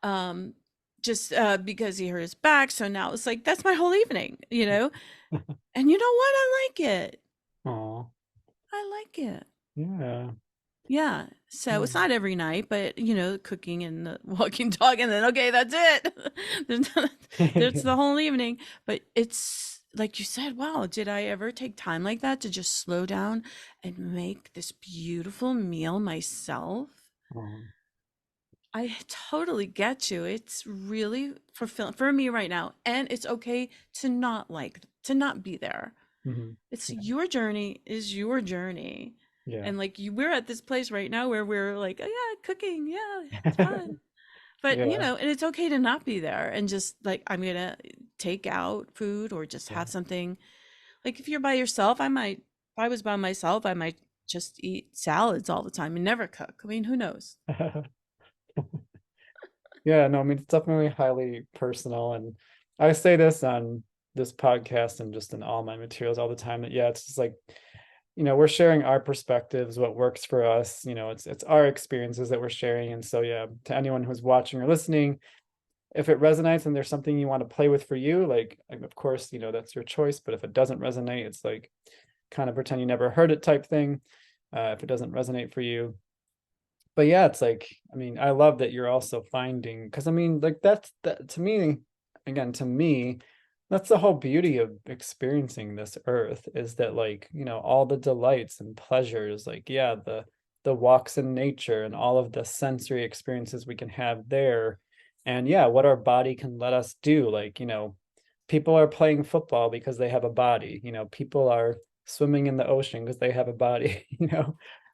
um just because he hurt his back. So now it's like that's my whole evening. And you know what? I like it. Oh, I like it. yeah. Yeah. So Yeah. it's not every night, but cooking and the walking dog, and then okay, that's it. That's the whole evening. But it's like you said, wow, did I ever take time like that to just slow down and make this beautiful meal myself? Oh. I totally get you. It's really fulfilling for me right now. And it's okay to not be there. Hmm. It's Yeah. your journey is your journey. Yeah. And like we're at this place right now where we're like, oh yeah, cooking, yeah, it's fun. But Yeah. and it's okay to not be there and just like I'm gonna take out food or just Yeah. have something. Like if you're by yourself, if I was by myself, I might just eat salads all the time and never cook. I mean, who knows? Yeah, no, I mean, it's definitely highly personal. And I say this on this podcast and just in all my materials all the time that, yeah, it's just like, we're sharing our perspectives, what works for us. It's our experiences that we're sharing. And so, yeah, to anyone who's watching or listening, if it resonates and there's something you want to play with for you, like, of course, that's your choice. But if it doesn't resonate, it's like kind of pretend you never heard it type thing. If it doesn't resonate for you, but yeah, it's like, I mean, I love that you're also finding, because I mean, like that's that to me, again, to me, that's the whole beauty of experiencing this earth is that, like, all the delights and pleasures, like, yeah, the walks in nature and all of the sensory experiences we can have there. And yeah, what our body can let us do. Like, people are playing football because they have a body, people are swimming in the ocean because they have a body,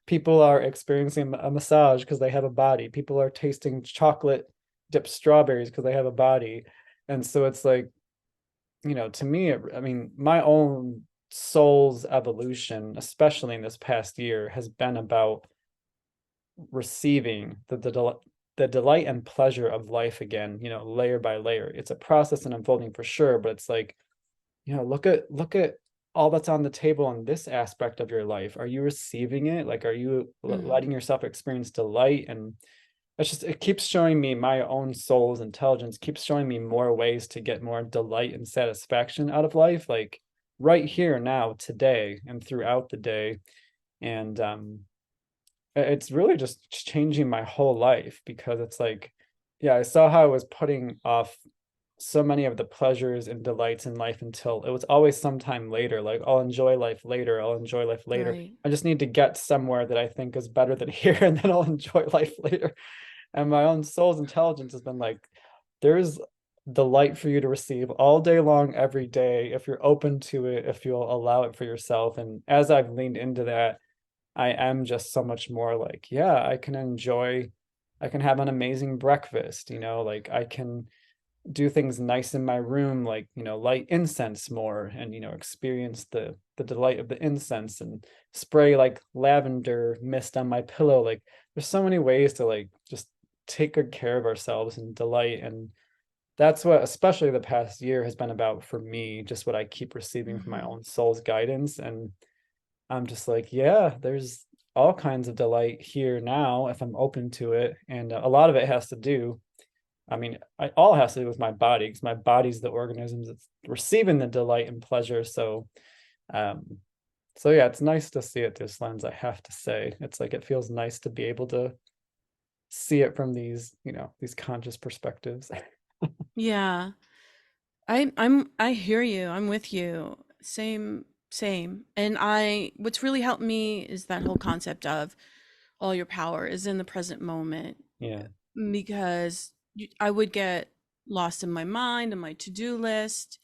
people are experiencing a massage because they have a body. People are tasting chocolate dipped strawberries because they have a body. And so it's like, to me, I mean, my own soul's evolution, especially in this past year, has been about receiving the delight and pleasure of life again, layer by layer. It's a process and unfolding for sure, but it's like, look at all that's on the table in this aspect of your life. Are you receiving it? Like, are you Mm, letting yourself experience delight? And it keeps showing me my own soul's intelligence, keeps showing me more ways to get more delight and satisfaction out of life, like right here now, today, and throughout the day. And it's really just changing my whole life because it's like, yeah, I saw how I was putting off so many of the pleasures and delights in life until it was always sometime later. Like, I'll enjoy life later. I'll enjoy life later. right. I just need to get somewhere that I think is better than here, and then I'll enjoy life later. And my own soul's intelligence has been like, there's delight for you to receive all day long, every day, if you're open to it, if you'll allow it for yourself. And as I've leaned into that, I am just so much more like, yeah, I can have an amazing breakfast, like I can do things nice in my room, like, light incense more and, experience the delight of the incense and spray like lavender mist on my pillow. Like, there's so many ways to like just take good care of ourselves and delight. And that's what especially the past year has been about for me, just what I keep receiving from my Hmm. own soul's guidance. And I'm just like, yeah, there's all kinds of delight here now if I'm open to it. And a lot of it has to do, I mean, all has to do with my body, because my body's the organism that's receiving the delight and pleasure. So, um, So yeah, it's nice to see it through this lens, I have to say. It's like it feels nice to be able to see it from these, these conscious perspectives. Yeah. I hear you. I'm with you. Same. And what's really helped me is that whole concept of all your power is in the present moment, Yeah. because I would get lost in my mind and my to-do list.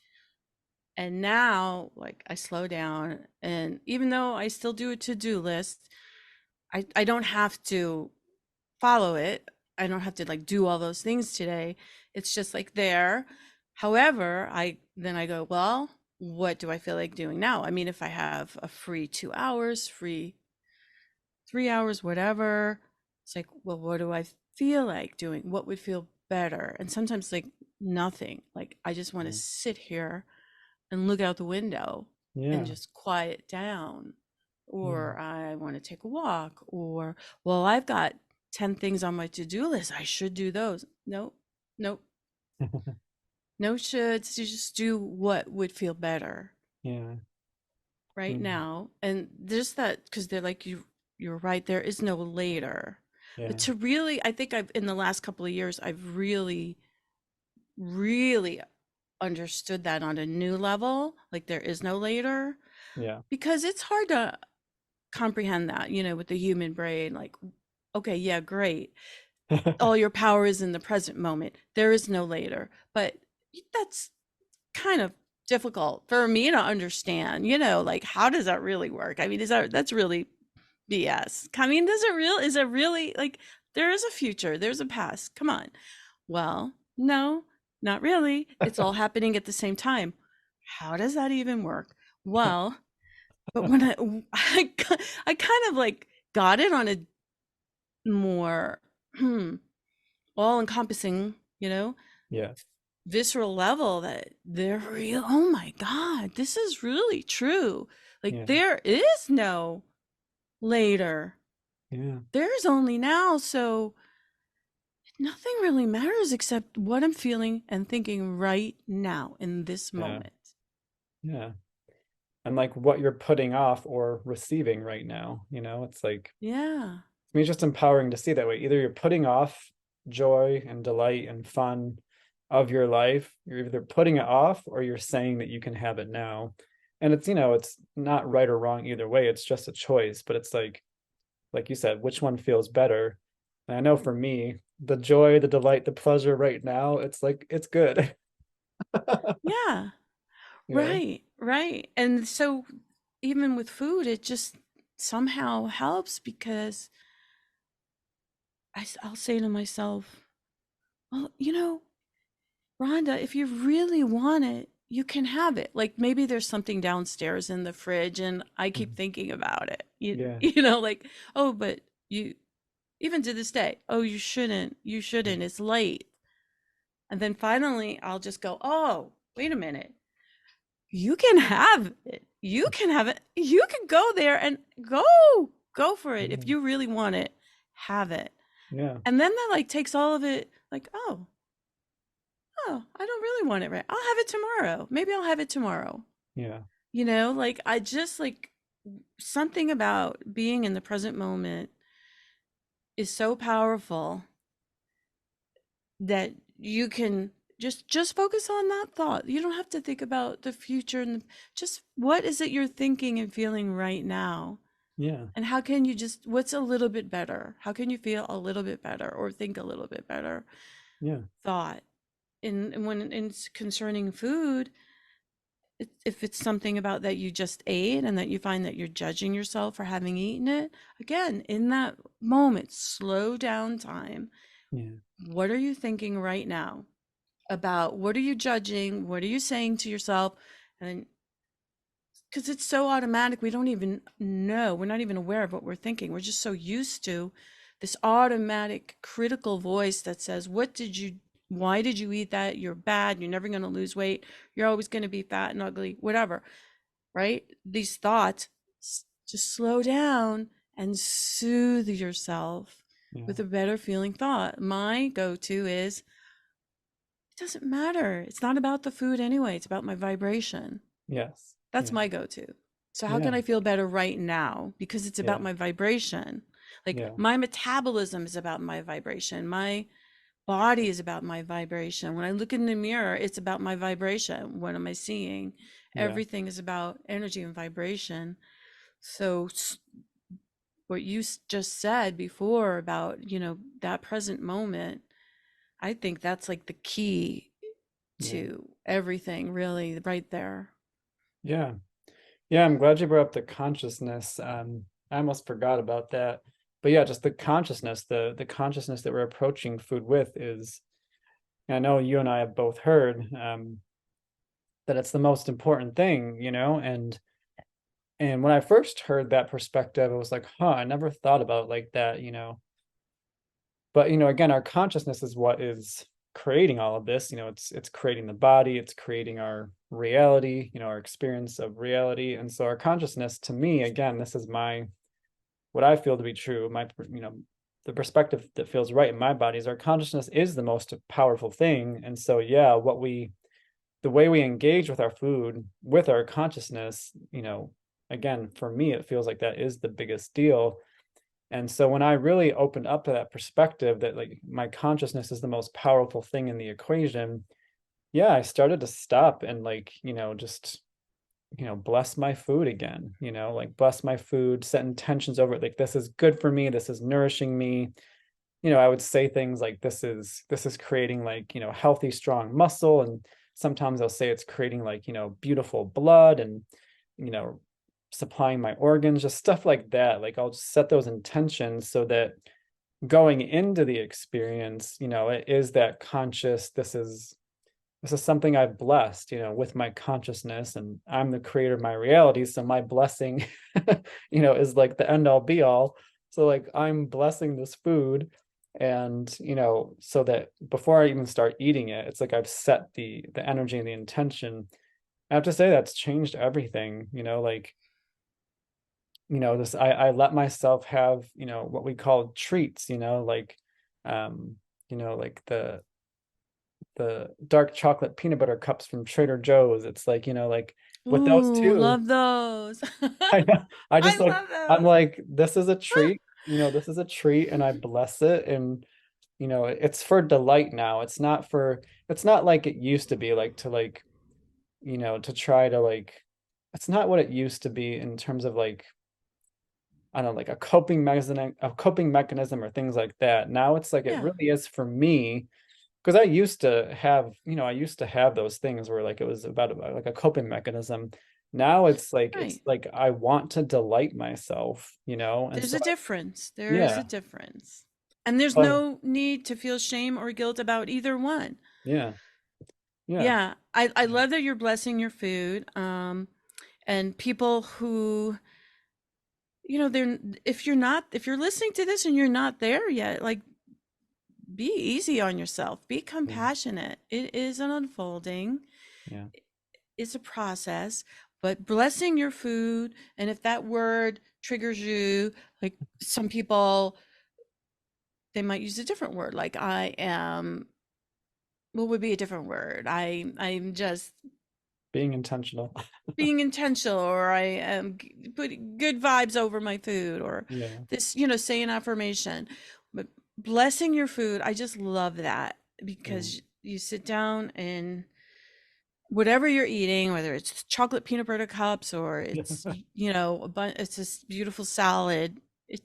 And now, like, I slow down, and even though I still do a to-do list, I don't have to follow it. I don't have to like do all those things today. It's just like there. However, I go, well, what do I feel like doing now? I mean, if I have a free 2 hours, free 3 hours, whatever, it's like, well, what do I feel like doing? What would feel better? And sometimes like nothing. Like I just want to Yeah. sit here and look out the window and Yeah. just quiet down. Yeah. Or I want to take a walk, or, well, I've got 10 things on my to-do list. I should do those. Nope. Nope. No shoulds. You just do what would feel better Yeah. right Mm. now. And there's that, because they're like, you're right, there is no later. But Yeah. to really, I think I've in the last couple of years, I've really understood that on a new level. Like there is no later, Yeah. because it's hard to comprehend that, with the human brain. Like, okay, yeah, great. All your power is in the present moment. There is no later. But that's kind of difficult for me to understand, like how does that really work? I mean, that's really BS. I mean, is it really like there is a future, there's a past. Come on. Well, no, not really. It's all happening at the same time. How does that even work? Well, but when I kind of like got it on a more all encompassing, Yeah. visceral level, that they're real. Oh my God, this is really true. Like Yeah. there is no later. Yeah. There's only now. So nothing really matters except what I'm feeling and thinking right now in this Yeah. moment. Yeah. And like what you're putting off or receiving right now, it's like, Yeah. I mean, it's just empowering to see that way. Either you're putting off joy and delight and fun of your life, you're either putting it off or you're saying that you can have it now. And it's not right or wrong either way. It's just a choice. But it's like you said, which one feels better? And I know for me, the joy, the delight, the pleasure right now, it's like it's good. Yeah. you know? Right. And so even with food, it just somehow helps, because I'll say to myself, well, Rhonda, if you really want it, you can have it. Like maybe there's something downstairs in the fridge and I keep Mhm. thinking about it. You, Yeah. you know, like, oh, but you, even to this day, oh, you Yeah. shouldn't, it's late. And then finally I'll just go, oh, wait a minute. You can have it. You can have it. You can go there and go for it. If Yeah. you really want it, have it. Yeah. And then that like takes all of it, like, oh, I don't really want it right. I'll have it tomorrow. Maybe I'll have it tomorrow. Yeah. Like I just like something about being in the present moment is so powerful that you can just focus on that thought. You don't have to think about the future, and just what is it you're thinking and feeling right now? Yeah. And how can you just what's a little bit better? How can you feel a little bit better or think a little bit better Yeah. thought? And when it's concerning food, if it's something about that you just ate and that you find that you're judging yourself for having eaten it, again, in that moment, slow down time. Yeah. What are you thinking right now about what are you judging? What are you saying to yourself? And because it's so automatic, we don't even know. We're not even aware of what we're thinking. We're just so used to this automatic critical voice that says, why did you eat that? You're bad. You're never going to lose weight. You're always going to be fat and ugly, whatever. Right? These thoughts, just slow down and soothe yourself Yeah. with a better feeling thought. My go to is, it doesn't matter. It's not about the food anyway. It's about my vibration. Yes. That's Yeah. my go to. So how Yeah. can I feel better right now? Because it's about Yeah. my vibration. Like Yeah. my metabolism is about my vibration. My body is about my vibration. When I look in the mirror, it's about my vibration. What am I seeing? Yeah. Everything is about energy and vibration. So what you just said before about, that present moment, I think that's like the key Yeah. to everything, really, right there. Yeah. Yeah, I'm glad you brought up the consciousness. I almost forgot about that. But yeah, just the consciousness, the consciousness that we're approaching food with is, I know you and I have both heard that it's the most important thing, and when I first heard that perspective, I was like, huh, I never thought about it like that. But again, our consciousness is what is creating all of this. It's creating the body, it's creating our reality, our experience of reality. And so our consciousness, to me, again, this is my what I feel to be true, the perspective that feels right in my body is our consciousness is the most powerful thing. And so yeah, the way we engage with our food, with our consciousness, again, for me, it feels like that is the biggest deal. And so when I really opened up to that perspective that like my consciousness is the most powerful thing in the equation, yeah, I started to stop and like, just, bless my food again, like bless my food, set intentions over it. Like this is good for me, this is nourishing me. I would say things like this is creating like, healthy, strong muscle. And sometimes I'll say it's creating like, beautiful blood and, you know, supplying my organs, just stuff like that. Like I'll just set those intentions so that going into the experience, it is that conscious, this is something I've blessed, with my consciousness, and I'm the creator of my reality. So my blessing, is like the end all be all. So like I'm blessing this food, and so that before I even start eating it, it's like I've set the energy and the intention. I have to say that's changed everything, like this I let myself have, what we call treats, um, like the dark chocolate peanut butter cups from Trader Joe's. It's like, like with those Ooh, two, love those. I just I like, love I'm those. like, this is a treat, this is a treat, and I bless it. And, it's for delight now. It's not like it used to be, like to like, to try to like, it's not what it used to be in terms of like, I don't know, like a coping mechanism or things like that. Now it's like it Yeah, really is for me because I used to have those things where like it was about like a coping mechanism. Now it's right. like I want to delight myself, and There's so a difference. There is a yeah, difference. And there's but no need to feel shame or guilt about either one. yeah, yeah, Yeah, I yeah, love that you're blessing your food. And people who, they're if you're listening to this and you're not there yet, like be easy on yourself. Be yeah, compassionate. It is an unfolding. yeah, It's a process, but blessing your food, and if that word triggers you, like some people, they might use a different word. Like I am, what would be a different word? I'm just being intentional. being intentional, or I am putting good vibes over my food, or Yeah, this, say an affirmation. But blessing your food, I just love that yeah, because you sit down and whatever you're eating, whether it's chocolate peanut butter cups or it's, it's this beautiful salad, it,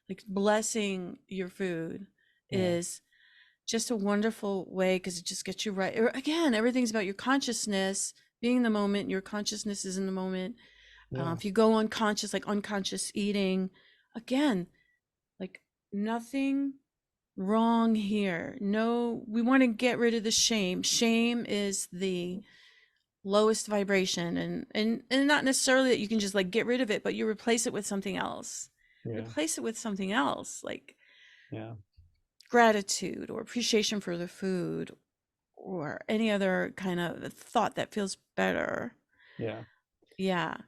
like blessing your food yeah, is just a wonderful way because it just gets you right. Again, everything's about your consciousness, being in the moment. Your consciousness is in the moment. yeah, If you go unconscious, like unconscious eating, again, like nothing wrong here. No, we want to get rid of the shame. Shame is the lowest vibration, and not necessarily that you can just like get rid of it, but you replace it with something else. yeah, Replace it with something else, like yeah, gratitude or appreciation for the food or any other kind of thought that feels better. yeah, Yeah.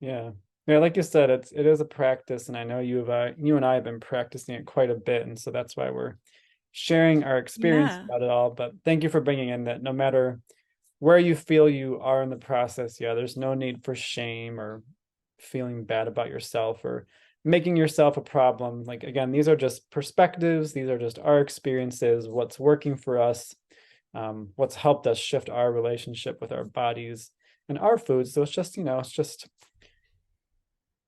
yeah. Yeah, like you said, it is a practice, and I know you and I have been practicing it quite a bit, and so that's why we're sharing our experience Yeah. about it all. But thank you for bringing in that no matter where you feel you are in the process, yeah, there's no need for shame or feeling bad about yourself or making yourself a problem. Like, again, these are just perspectives, these are just our experiences, what's working for us, what's helped us shift our relationship with our bodies and our food. So it's just,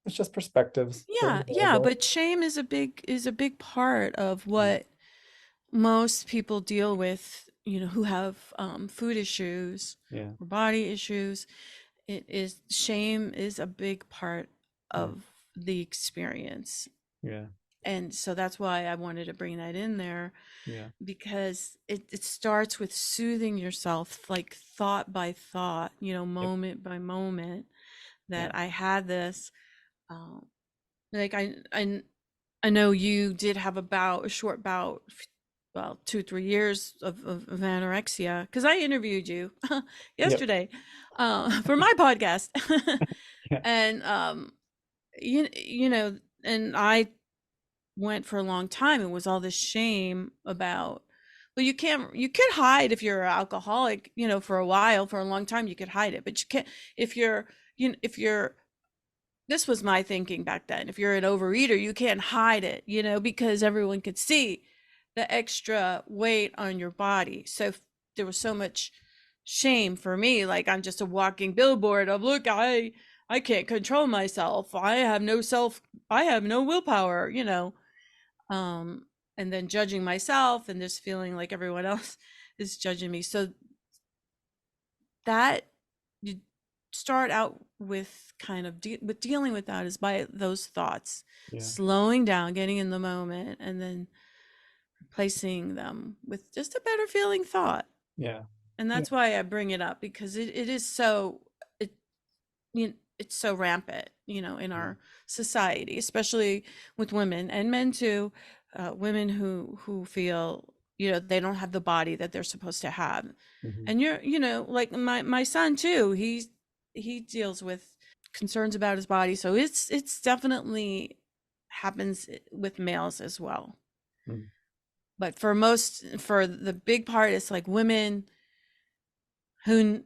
it's just perspectives. Very Yeah, yeah, valuable. but shame is a big part of Mm. what most people deal with, who have food issues Yeah, or body issues. It is shame is a big part yeah, of the experience. yeah, And so that's why I wanted to bring that in there, yeah, because it starts with soothing yourself, like thought by thought, yep, moment by moment, yeah, that I had this. Um, like I know you did have a short bout, well, 2 3 years of anorexia, because I interviewed you yep, yesterday for my podcast. yeah, And you know and I went for a long time. It was all this shame about, well, you could hide if you're an alcoholic, for a while, for a long time you could hide it, but you can't if you're if you're this was my thinking back then. If you're an overeater, you can't hide it, because everyone could see the extra weight on your body. So there was so much shame for me. Like, I'm just a walking billboard of, look, I can't control myself. I have no willpower, um, and then judging myself and just feeling like everyone else is judging me. So that you start out with kind of with dealing with that is by those thoughts, yeah, slowing down, getting in the moment, and then replacing them with just a better feeling thought. yeah, And yeah, that's why I bring it up, because it is so it it's so rampant, in yeah, our society, especially with women and men too. Women who feel, they don't have the body that they're supposed to have. mhm, And like my son too, he deals with concerns about his body, so it's definitely happens with males as well. mm, But for the big part, it's like women who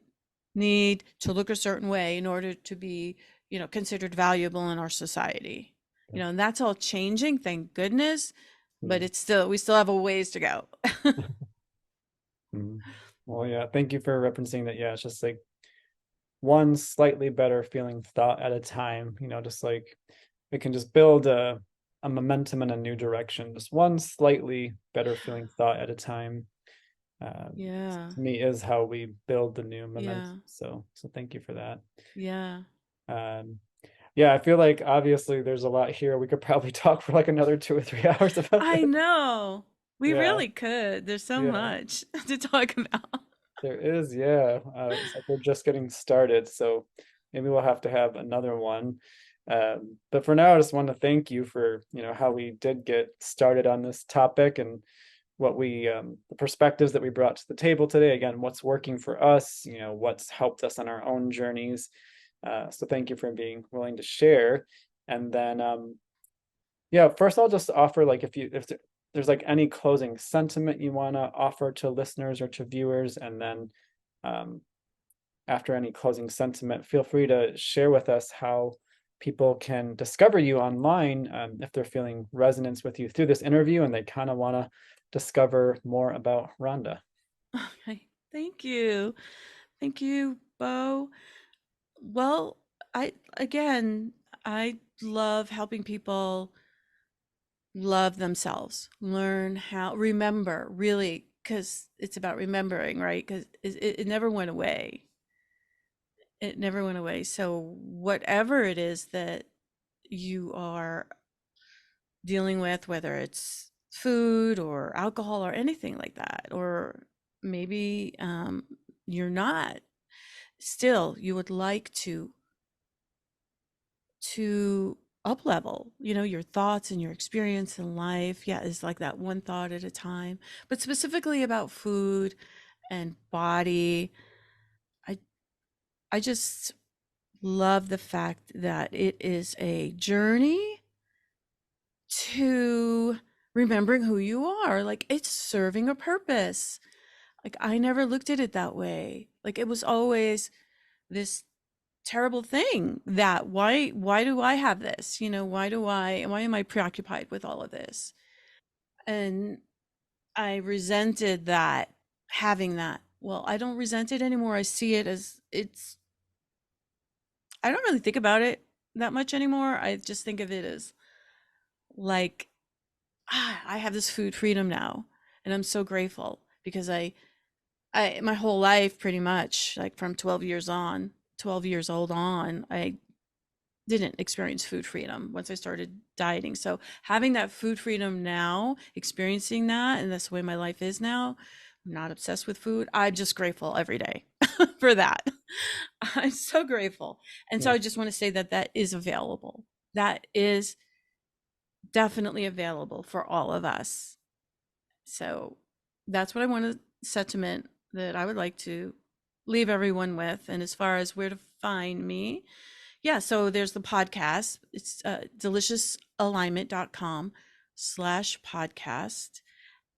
need to look a certain way in order to be, considered valuable in our society. yeah, And that's all changing, thank goodness, but yeah. we still have a ways to go. Mhm. Well, yeah, thank you for referencing that. Yeah, it's just like one slightly better feeling thought at a time, just like we can just build a momentum in a new direction, just one slightly better feeling thought at a time. Yeah. To me is how we build the new momentum. Yeah. So thank you for that. Yeah. Um, yeah, I feel like obviously there's a lot here. We could probably talk for like another 2 or 3 hours about I this. know. We Yeah, really could. There's so yeah. much to talk about. There is, yeah. It's like we're just getting started, so maybe we'll have to have another one. But for now, I just want to thank you for, how we did get started on this topic and the perspectives that we brought to the table today. Again, what's working for us, what's helped us on our own journeys. So thank you for being willing to share. And then, yeah, first I'll just offer like if there's like any closing sentiment you want to offer to listeners or to viewers, and then um, after any closing sentiment, feel free to share with us how people can discover you online if they're feeling resonance with you through this interview and they kind of want to discover more about Rhonda. Okay. Thank you. Thank you, Bo. Well, again, I love helping people love themselves, learn how, remember, really, because it's about remembering, right? Because it never went away. It never went away. So, whatever it is that you are dealing with, whether it's food or alcohol or anything like that, or maybe you're not, still, you would like to up level, your thoughts and your experience in life. Yeah, it's like that one thought at a time, but specifically about food and body. I i just love the fact that it is a journey to remembering who you are. Like, it's serving a purpose. Like, I never looked at it that way. Like, it was always this terrible thing. That why do I have this? Why am I preoccupied with all of this? And I resented that, having that. Well, I don't resent it anymore. I see it as I don't really think about it that much anymore. I just think of it as like, I have this food freedom now, and I'm so grateful because I my whole life pretty much, like from 12 years old on, I didn't experience food freedom once I started dieting. So having that food freedom now, experiencing that, and that's the way my life is now, I'm not obsessed with food. I'm just grateful every day for that. I'm so grateful. And so Yeah. I just want to say that that is available. That is definitely available for all of us. So that's what I want to sentiment that I would like to leave everyone with. And as far as where to find me, yeah, so there's the podcast. It's deliciousalignment.com/podcast.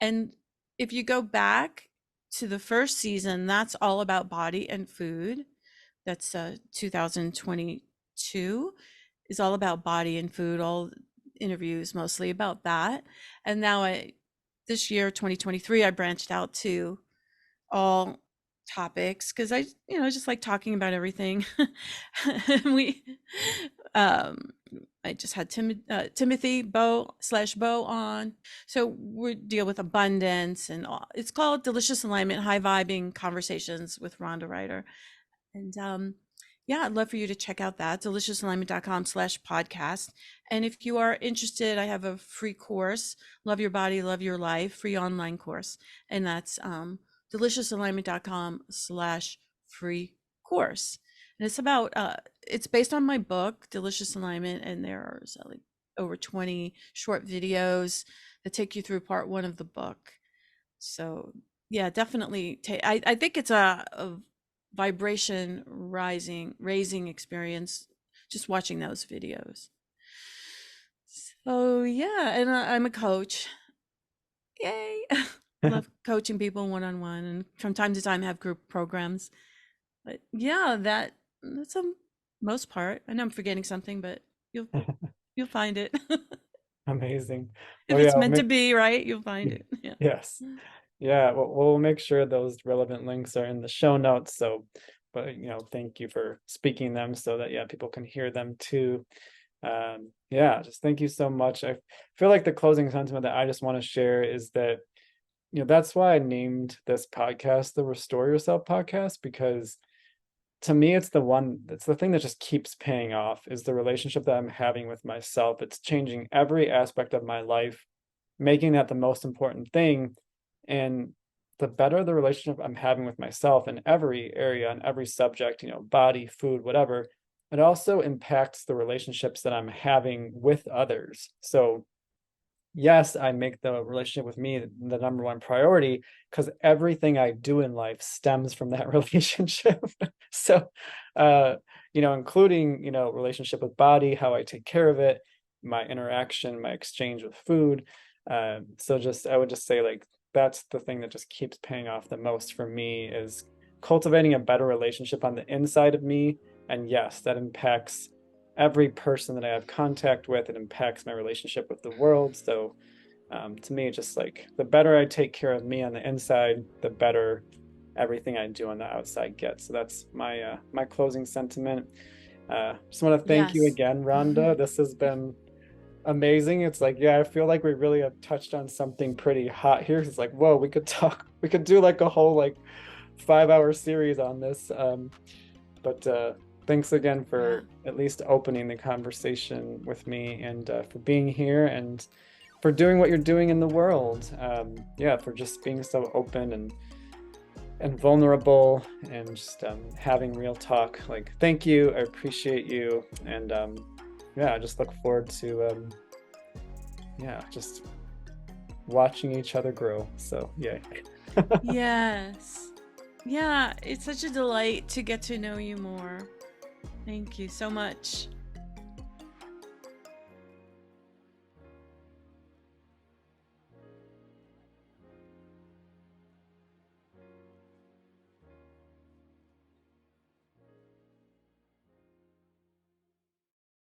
And if you go back to the first season, that's all about body and food. That's 2022 is all about body and food, all interviews mostly about that. And now this year, 2023, I branched out to all topics because I just like talking about everything. we um I just had Timothy Bo on, so we deal with abundance and all. It's called Delicious Alignment: High Vibing Conversations with Rhonda Ryder. And yeah, I'd love for you to check out that, deliciousalignment.com/podcast. And if you are interested, I have a free course, Love Your Body, Love Your Life, free online course. And that's deliciousalignment.com/free course. And it's about, it's based on my book, Delicious Alignment. And there are like over 20 short videos that take you through part one of the book. So yeah, definitely. I think it's a vibration raising experience just watching those videos. So yeah, and I'm a coach. Yay. Love coaching people one-on-one, and from time to time have group programs. But yeah, that's the most part. I know I'm forgetting something, but you'll find it. Amazing. If Well, yeah, it's meant to be, right, you'll find it. Yeah. yes. Yeah, well, we'll make sure those relevant links are in the show notes. So, but thank you for speaking them so that yeah, people can hear them too. Yeah, just thank you so much. I feel like the closing sentiment that I just want to share is that that's why I named this podcast the Restore Yourself podcast, because to me it's the thing that just keeps paying off, is the relationship that I'm having with myself. It's changing every aspect of my life, making that the most important thing. And the better the relationship I'm having with myself in every area, on every subject, body, food, whatever, it also impacts the relationships that I'm having with others. So yes, I make the relationship with me the number one priority, because everything I do in life stems from that relationship. So, including, relationship with body, how I take care of it, my interaction, my exchange with food. So I would just say, like, that's the thing that just keeps paying off the most for me, is cultivating a better relationship on the inside of me. And yes, that impacts every person that I have contact with. It impacts my relationship with the world. So to me, just like the better I take care of me on the inside, the better everything I do on the outside gets. So that's my closing sentiment. Just want to thank you Yes. again, Rhonda. This has been amazing. It's like, yeah, I feel like we really have touched on something pretty hot here. It's like, whoa, we could do like a whole like 5-hour series on this. But thanks again Yeah. for at least opening the conversation with me, and for being here, and for doing what you're doing in the world. Yeah, for just being so open and vulnerable, and just having real talk. Like, thank you. I appreciate you. And yeah, I just look forward to yeah, just watching each other grow. So yeah. Yes. Yeah, it's such a delight to get to know you more. Thank you so much.